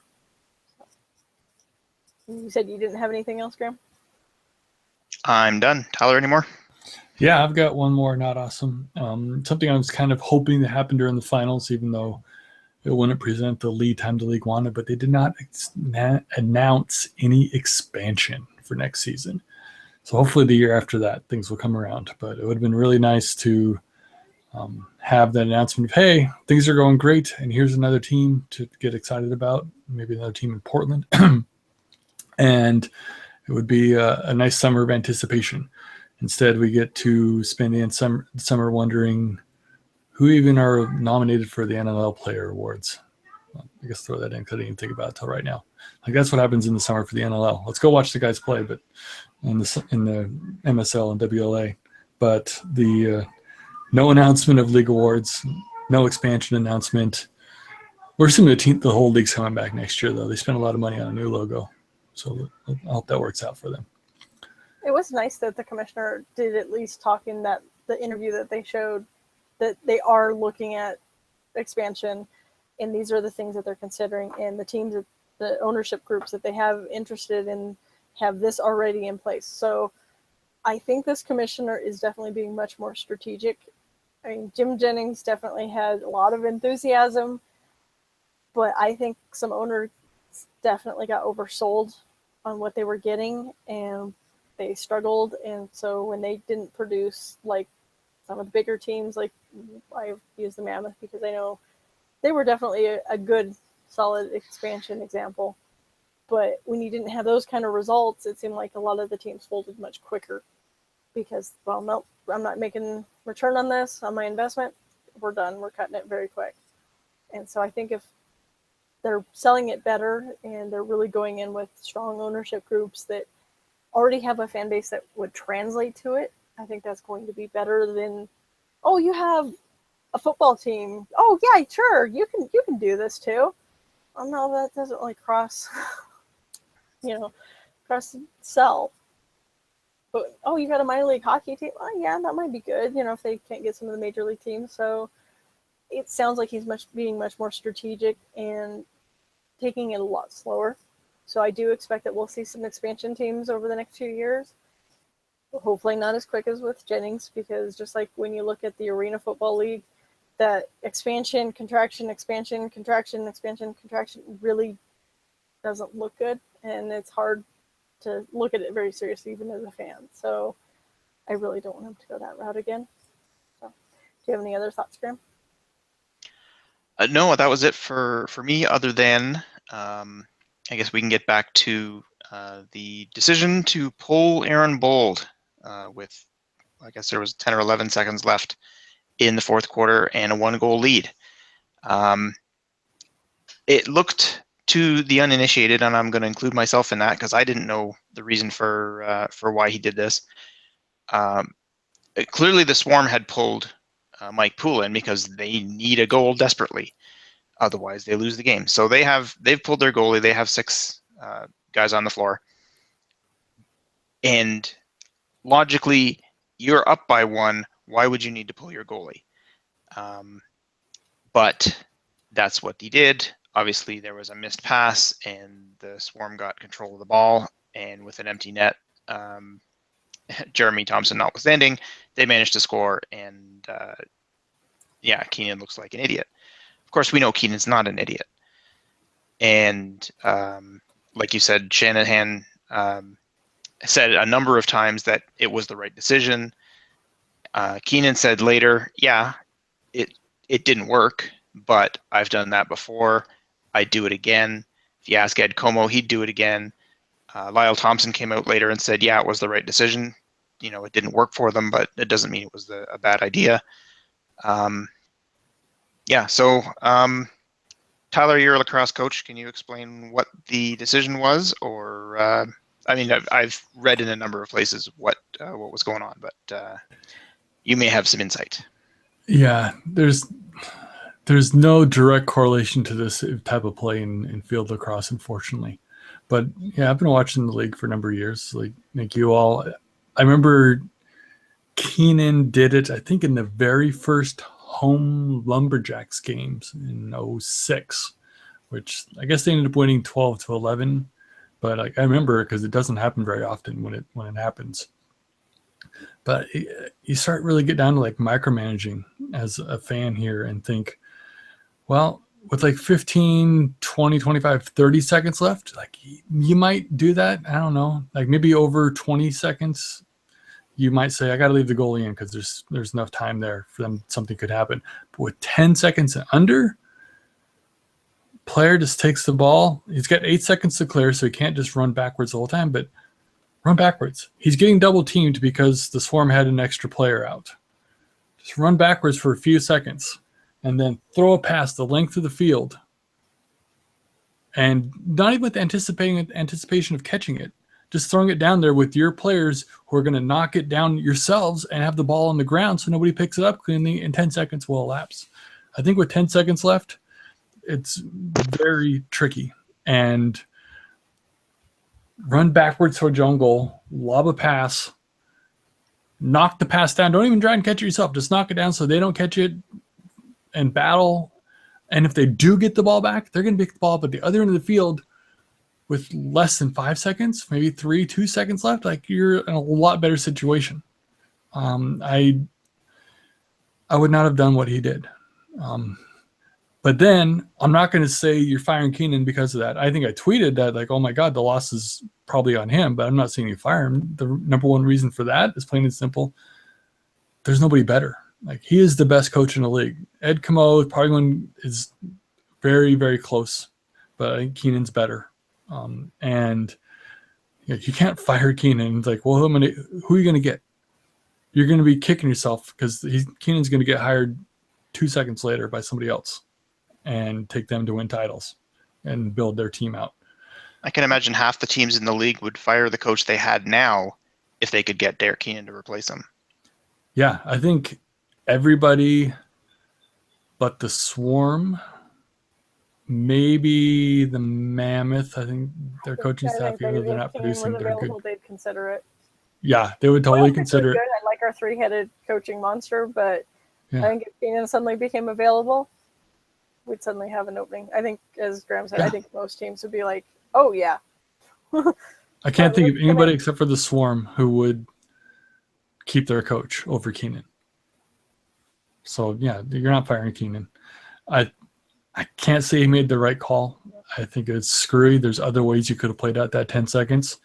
You said you didn't have anything else, Graham? I'm done. Tyler, anymore? Yeah, I've got one more not awesome. Something I was kind of hoping to happen during the finals, even though it wouldn't present the lead time the league wanted, but they did not announce any expansion for next season. So hopefully the year after that, things will come around. But it would have been really nice to have that announcement of, hey, things are going great, and here's another team to get excited about, maybe another team in Portland. And it would be a nice summer of anticipation. Instead, we get to spend the summer wondering who even are nominated for the NLL Player Awards. Well, I guess throw that in because I didn't even think about it till right now. Like that's what happens in the summer for the NLL. Let's go watch the guys play, but in the MSL and WLA. But the no announcement of league awards, no expansion announcement. We're assuming the whole league's coming back next year, though. They spent a lot of money on a new logo, so I hope that works out for them. It was nice that the commissioner did at least talk in that the interview that they showed that they are looking at expansion, and these are the things that they're considering, and the teams, the ownership groups that they have interested in have this already in place. So I think this commissioner is definitely being much more strategic. I mean, Jim Jennings definitely had a lot of enthusiasm, but I think some owners definitely got oversold on what they were getting, and they struggled. And so when they didn't produce like some of the bigger teams, like I use the Mammoth because I know they were definitely a good, solid expansion example. But when you didn't have those kind of results, it seemed like a lot of the teams folded much quicker because, well, nope, I'm not making return on this, on my investment. We're done. We're cutting it very quick. And so I think if they're selling it better and they're really going in with strong ownership groups that already have a fan base that would translate to it, I think that's going to be better than, oh, you have a football team. Oh yeah, sure, you can do this too. Oh no, that doesn't really cross sell. But oh, you got a minor league hockey team. Oh yeah, that might be good. If they can't get some of the major league teams. So it sounds like he's being much more strategic and taking it a lot slower. So I do expect that we'll see some expansion teams over the next few years. Hopefully not as quick as with Jennings, because just like when you look at the Arena Football League, that expansion, contraction, expansion, contraction, expansion, contraction really doesn't look good. And it's hard to look at it very seriously, even as a fan. So I really don't want him to go that route again. So, do you have any other thoughts, Graham? No, that was it for me, other than I guess we can get back to the decision to pull Aaron Bold with, I guess there was 10 or 11 seconds left in the fourth quarter and a 1-goal lead. It looked to the uninitiated, and I'm going to include myself in that because I didn't know the reason for why he did this. Clearly, the Swarm had pulled Mike Poulin because they need a goal desperately. Otherwise, they lose the game. So they've pulled their goalie. They have 6 guys on the floor, and logically, you're up by 1. Why would you need to pull your goalie? But that's what he did. Obviously, there was a missed pass, and the Swarm got control of the ball. And with an empty net, Jeremy Thompson notwithstanding, they managed to score. And Keenan looks like an idiot. Of course, we know Keenan's not an idiot. And like you said, Shanahan said a number of times that it was the right decision. Keenan said later, it didn't work, but I've done that before. I'd do it again. If you ask Ed Como, he'd do it again. Lyle Thompson came out later and said, it was the right decision. It didn't work for them, but it doesn't mean it was a bad idea. So Tyler, you're a lacrosse coach. Can you explain what the decision was? Or, I mean, I've read in a number of places what was going on, but you may have some insight. Yeah, there's no direct correlation to this type of play in field lacrosse, unfortunately. But yeah, I've been watching the league for a number of years. Like you all, I remember Keenan did it, I think, in the very first home Lumberjacks games in 06, which I guess they ended up winning 12-11. But I remember because it doesn't happen very often when it happens. But you start really get down to like micromanaging as a fan here and think, well, with like 15, 20, 25, 30 seconds left, like you might do that. I don't know, like maybe over 20 seconds, you might say, I got to leave the goalie in because there's enough time there for them. Something could happen. But with 10 seconds and under, player just takes the ball. He's got 8 seconds to clear, so he can't just run backwards the whole time, but run backwards. He's getting double teamed because the Swarm had an extra player out. Just run backwards for a few seconds and then throw a pass the length of the field. And not even with anticipation of catching it, just throwing it down there with your players who are going to knock it down yourselves and have the ball on the ground so nobody picks it up cleanly, and 10 seconds will elapse. I think with 10 seconds left, it's very tricky. And run backwards towards your own goal, lob a pass, knock the pass down. Don't even try and catch it yourself. Just knock it down so they don't catch it and battle. And if they do get the ball back, they're going to pick the ball up at the other end of the field with less than 5 seconds, maybe 2 seconds left. Like, you're in a lot better situation. I would not have done what he did. But then I'm not going to say you're firing Keenan because of that. I think I tweeted that, like, oh my God, the loss is probably on him, but I'm not saying you fire him. The number one reason for that is plain and simple. There's nobody better. Like, he is the best coach in the league. Ed Camo is very, very close, but I think Keenan's better. And you can't fire Keenan. It's like, well, who are you going to get? You're going to be kicking yourself because Keenan's going to get hired 2 seconds later by somebody else and take them to win titles and build their team out. I can imagine half the teams in the league would fire the coach they had now if they could get Derek Keenan to replace him. Yeah, I think everybody but the Swarm, maybe the Mammoth. I think their coaching staff, even though they're not producing, they're good. They'd consider it. Yeah, they would totally consider it. I like our three-headed coaching monster, but Yeah. I think if Keenan suddenly became available, we'd suddenly have an opening. I think, as Graham said, I think most teams would be like, oh, yeah. I can't think of anybody except for the Swarm who would keep their coach over Keenan. So, yeah, you're not firing Keenan. I can't say he made the right call. I think it's screwy. There's other ways you could have played out that 10 seconds,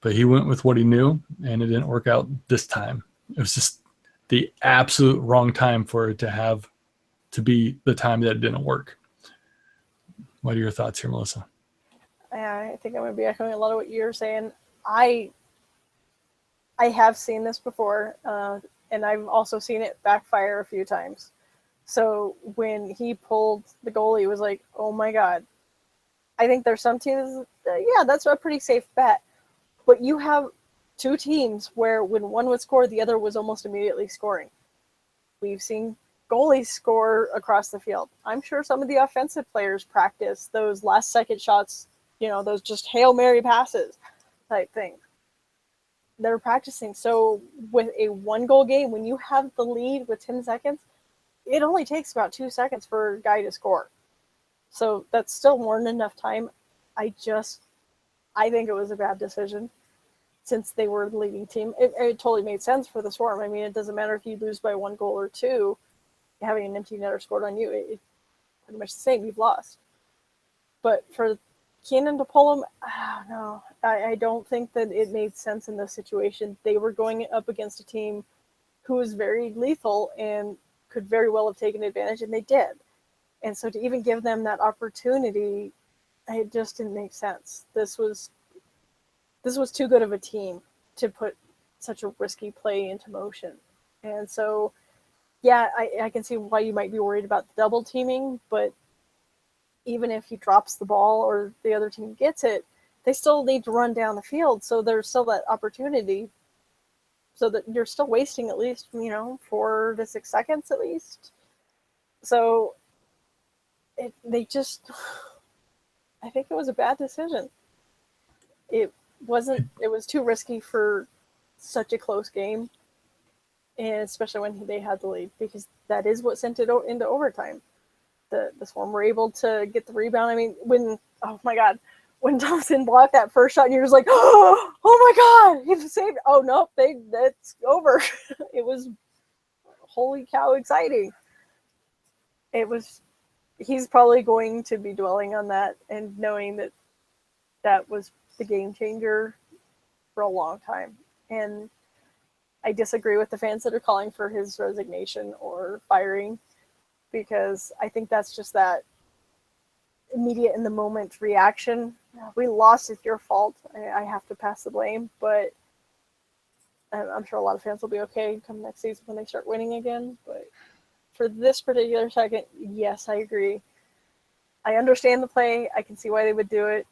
but he went with what he knew, and it didn't work out this time. It was just the absolute wrong time for it to be the time that it didn't work. What are your thoughts here, Melissa? I think I'm going to be echoing a lot of what you're saying. I have seen this before, and I've also seen it backfire a few times. So when he pulled the goalie, it was like, oh my God. I think there's some teams, yeah, that's a pretty safe bet. But you have two teams where when one would score, the other was almost immediately scoring. We've seen goalies score across the field. I'm sure some of the offensive players practice those last second shots, those just Hail Mary passes type things. They're practicing. So with a 1-goal game, when you have the lead with 10 seconds, it only takes about 2 seconds for a guy to score. So that's still more than enough time. I think it was a bad decision since they were the leading team. It totally made sense for the Swarm. I mean, it doesn't matter if you lose by 1 goal or 2. Having an empty netter scored on you, it's pretty much the same. You've lost. But for Keenan to pull him, no. I don't think that it made sense in this situation. They were going up against a team who was very lethal and could very well have taken advantage, and they did. And so to even give them that opportunity, it just didn't make sense. This was too good of a team to put such a risky play into motion. And so, yeah, I can see why you might be worried about the double teaming, but even if he drops the ball or the other team gets it, they still need to run down the field. So there's still that opportunity, so that you're still wasting at least, 4 to 6 seconds at least. So they just, I think it was a bad decision. It wasn't, it was too risky for such a close game, and especially when they had the lead, because that is what sent it into overtime. The Swarm were able to get the rebound. I mean, oh my God, when Thompson blocked that first shot, and you're just like, oh my God, he saved. Oh no, that's over. It was, holy cow, exciting. It was. He's probably going to be dwelling on that and knowing that that was the game changer for a long time. And I disagree with the fans that are calling for his resignation or firing, because I think that's just that immediate in the moment reaction. We lost, it's your fault. I have to pass the blame, but I'm sure a lot of fans will be okay come next season when they start winning again. But for this particular second, yes, I agree. I understand the play. I can see why they would do it.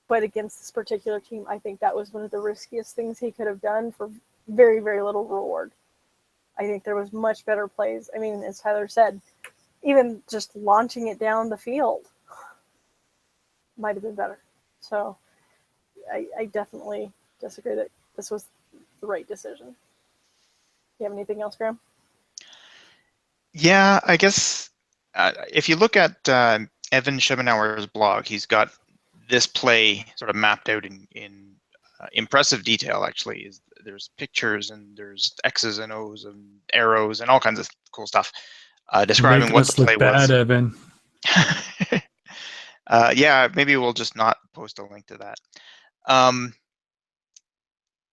But against this particular team, I think that was one of the riskiest things he could have done for very, very little reward. I think there was much better plays. I mean, as Tyler said, even just launching it down the field might have been better. So I definitely disagree that this was the right decision. You have anything else, Graham? Yeah, I guess if you look at Evan Schemenauer's blog, he's got this play sort of mapped out in impressive detail. Actually, there's pictures and there's X's and O's and arrows and all kinds of cool stuff describing what the play was. Evan. Yeah, maybe we'll just not post a link to that.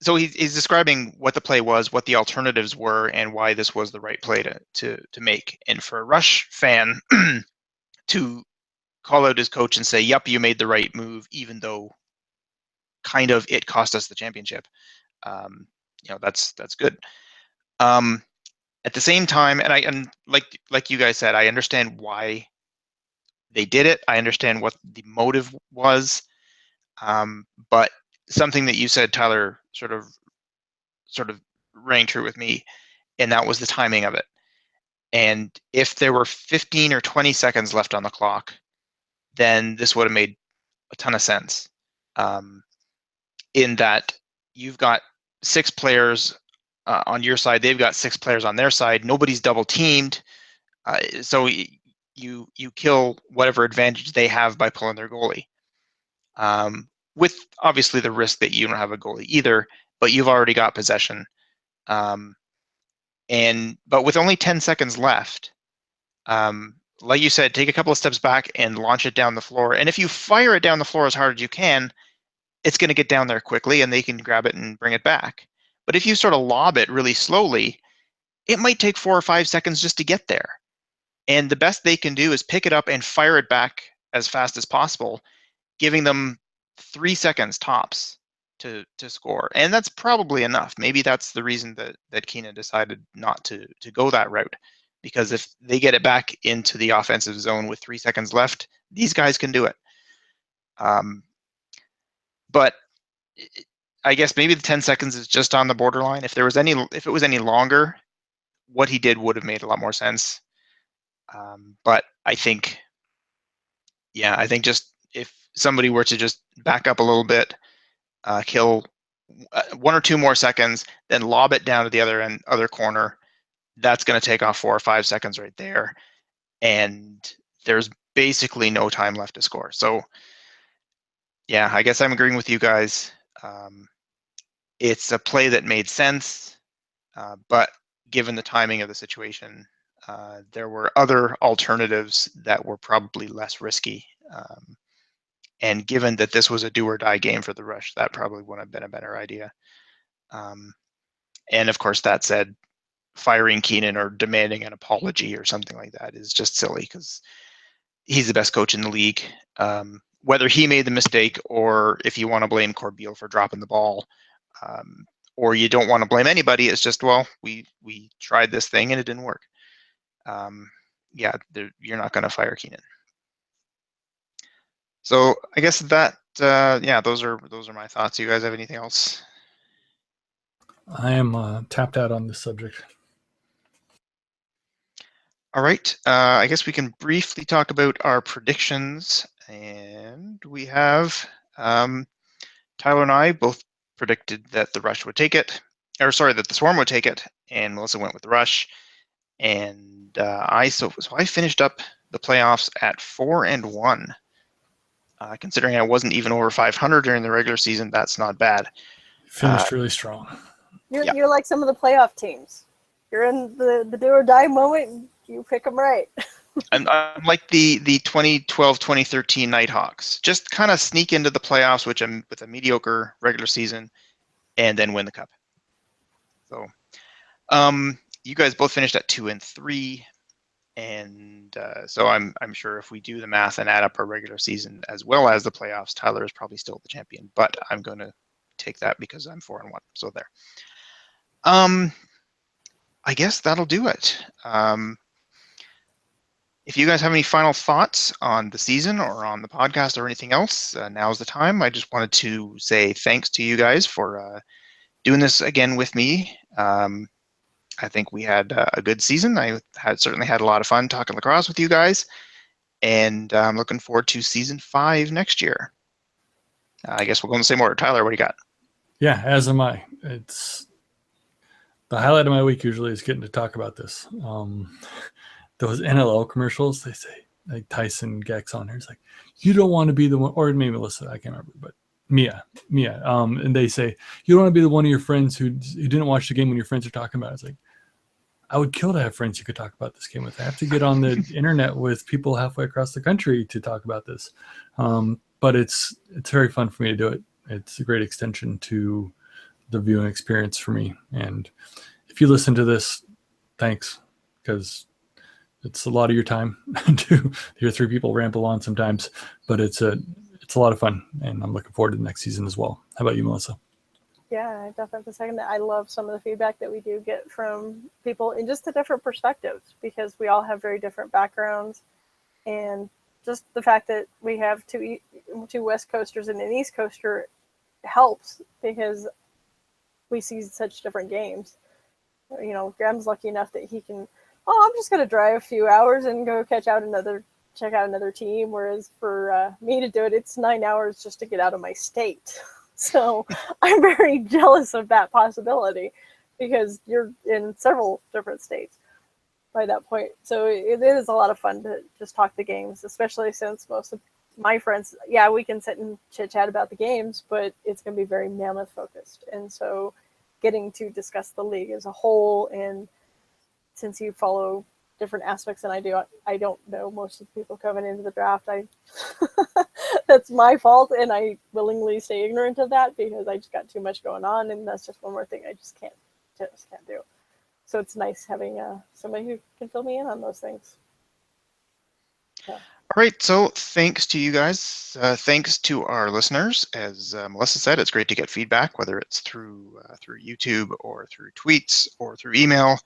So he's describing what the play was, what the alternatives were, and why this was the right play to make. And for a Rush fan to call out his coach and say, "Yep, you made the right move," even though kind of it cost us the championship, that's good. At the same time, and like you guys said, I understand why they did it. I understand what the motive was, but something that you said, Tyler, sort of rang true with me, and that was the timing of it. And if there were 15 or 20 seconds left on the clock, then this would have made a ton of sense. In that you've got 6 players on your side, they've got 6 players on their side. Nobody's double teamed, so you kill whatever advantage they have by pulling their goalie. With obviously the risk that you don't have a goalie either, but you've already got possession. But with only 10 seconds left, like you said, take a couple of steps back and launch it down the floor. And if you fire it down the floor as hard as you can, it's going to get down there quickly and they can grab it and bring it back. But if you sort of lob it really slowly, it might take 4 or 5 seconds just to get there. And the best they can do is pick it up and fire it back as fast as possible, giving them 3 seconds tops to score. And that's probably enough. Maybe that's the reason that Keenan decided not to go that route. Because if they get it back into the offensive zone with 3 seconds left, these guys can do it. But I guess maybe the 10 seconds is just on the borderline. If it was any longer, what he did would have made a lot more sense. But I think just if somebody were to just back up a little bit, kill 1 or 2 more seconds, then lob it down to the other corner, that's going to take off 4 or 5 seconds right there. And there's basically no time left to score. So yeah, I guess I'm agreeing with you guys. It's a play that made sense, but given the timing of the situation, there were other alternatives that were probably less risky. And given that this was a do or die game for the Rush, that probably would have been a better idea. And of course, that said, firing Keenan or demanding an apology or something like that is just silly because he's the best coach in the league. Whether he made the mistake or if you want to blame Corbeil for dropping the ball, or you don't want to blame anybody, it's just, well, we tried this thing and it didn't work. You're not going to fire Keenan. So I guess that yeah, those are my thoughts. You guys have anything else? I am tapped out on this subject. All right. I guess we can briefly talk about our predictions, and we have Tyler and I both predicted that the Rush would take it, or sorry, that the Swarm would take it, and Melissa went with the Rush, and so I finished up the playoffs at 4-1. Considering I wasn't even over 500 during the regular season, that's not bad. Finished really strong. Yeah. You're like some of the playoff teams. You're in the do or die moment. You pick them right. I'm like the 2012-2013 Nighthawks. Just kind of sneak into the playoffs, with a mediocre regular season, and then win the cup. So, you guys both finished at 2-3, and so I'm sure if we do the math and add up our regular season as well as the playoffs, Tyler is probably still the champion. But I'm going to take that because I'm 4-1. So there. I guess that'll do it. If you guys have any final thoughts on the season or on the podcast or anything else, now's the time. I just wanted to say thanks to you guys for doing this again with me. I think we had a good season. I certainly had a lot of fun talking lacrosse with you guys, and I'm looking forward to season 5 next year. I guess we'll go in the same order. Tyler, what do you got? Yeah, as am I. It's the highlight of my week usually is getting to talk about this. Those NLL commercials, they say, like Tyson Gex on here, it's like, you don't want to be the one, or maybe Melissa, I can't remember, but Mia, and they say, you don't want to be the one of your friends who didn't watch the game when your friends are talking about it. It's like, I would kill to have friends you could talk about this game with. I have to get on the internet with people halfway across the country to talk about this. But it's very fun for me to do it. It's a great extension to the viewing experience for me. And if you listen to this, thanks, because it's a lot of your time to hear 3 people ramble on sometimes, but it's a lot of fun, and I'm looking forward to the next season as well. How about you, Melissa? Yeah, I definitely second that. I love some of the feedback that we do get from people in just the different perspectives, because we all have very different backgrounds, and just the fact that we have two West Coasters and an East Coaster helps, because we see such different games. You know, Graham's lucky enough that he can, I'm just going to drive a few hours and go check out another team. Whereas for me to do it, it's 9 hours just to get out of my state. So I'm very jealous of that possibility, because you're in several different states by that point. So it is a lot of fun to just talk the games, especially since most of my friends, we can sit and chit chat about the games, but it's going to be very Mammoth focused. And so getting to discuss the league as a whole, and since you follow different aspects than I do, I don't know most of the people coming into the draft. That's my fault, and I willingly stay ignorant of that because I just got too much going on, and that's just one more thing I just can't do. So it's nice having somebody who can fill me in on those things. Yeah. All right, so thanks to you guys. Thanks to our listeners. As Melissa said, it's great to get feedback, whether it's through YouTube or through tweets or through email.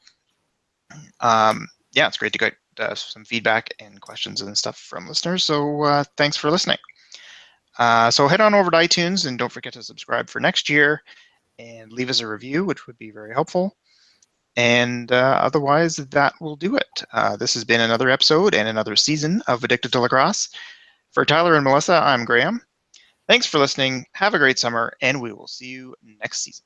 It's great to get some feedback and questions and stuff from listeners. So thanks for listening. So head on over to iTunes and don't forget to subscribe for next year and leave us a review, which would be very helpful. And otherwise, that will do it. This has been another episode and another season of Addicted to Lacrosse. For Tyler and Melissa, I'm Graham. Thanks for listening. Have a great summer, and we will see you next season.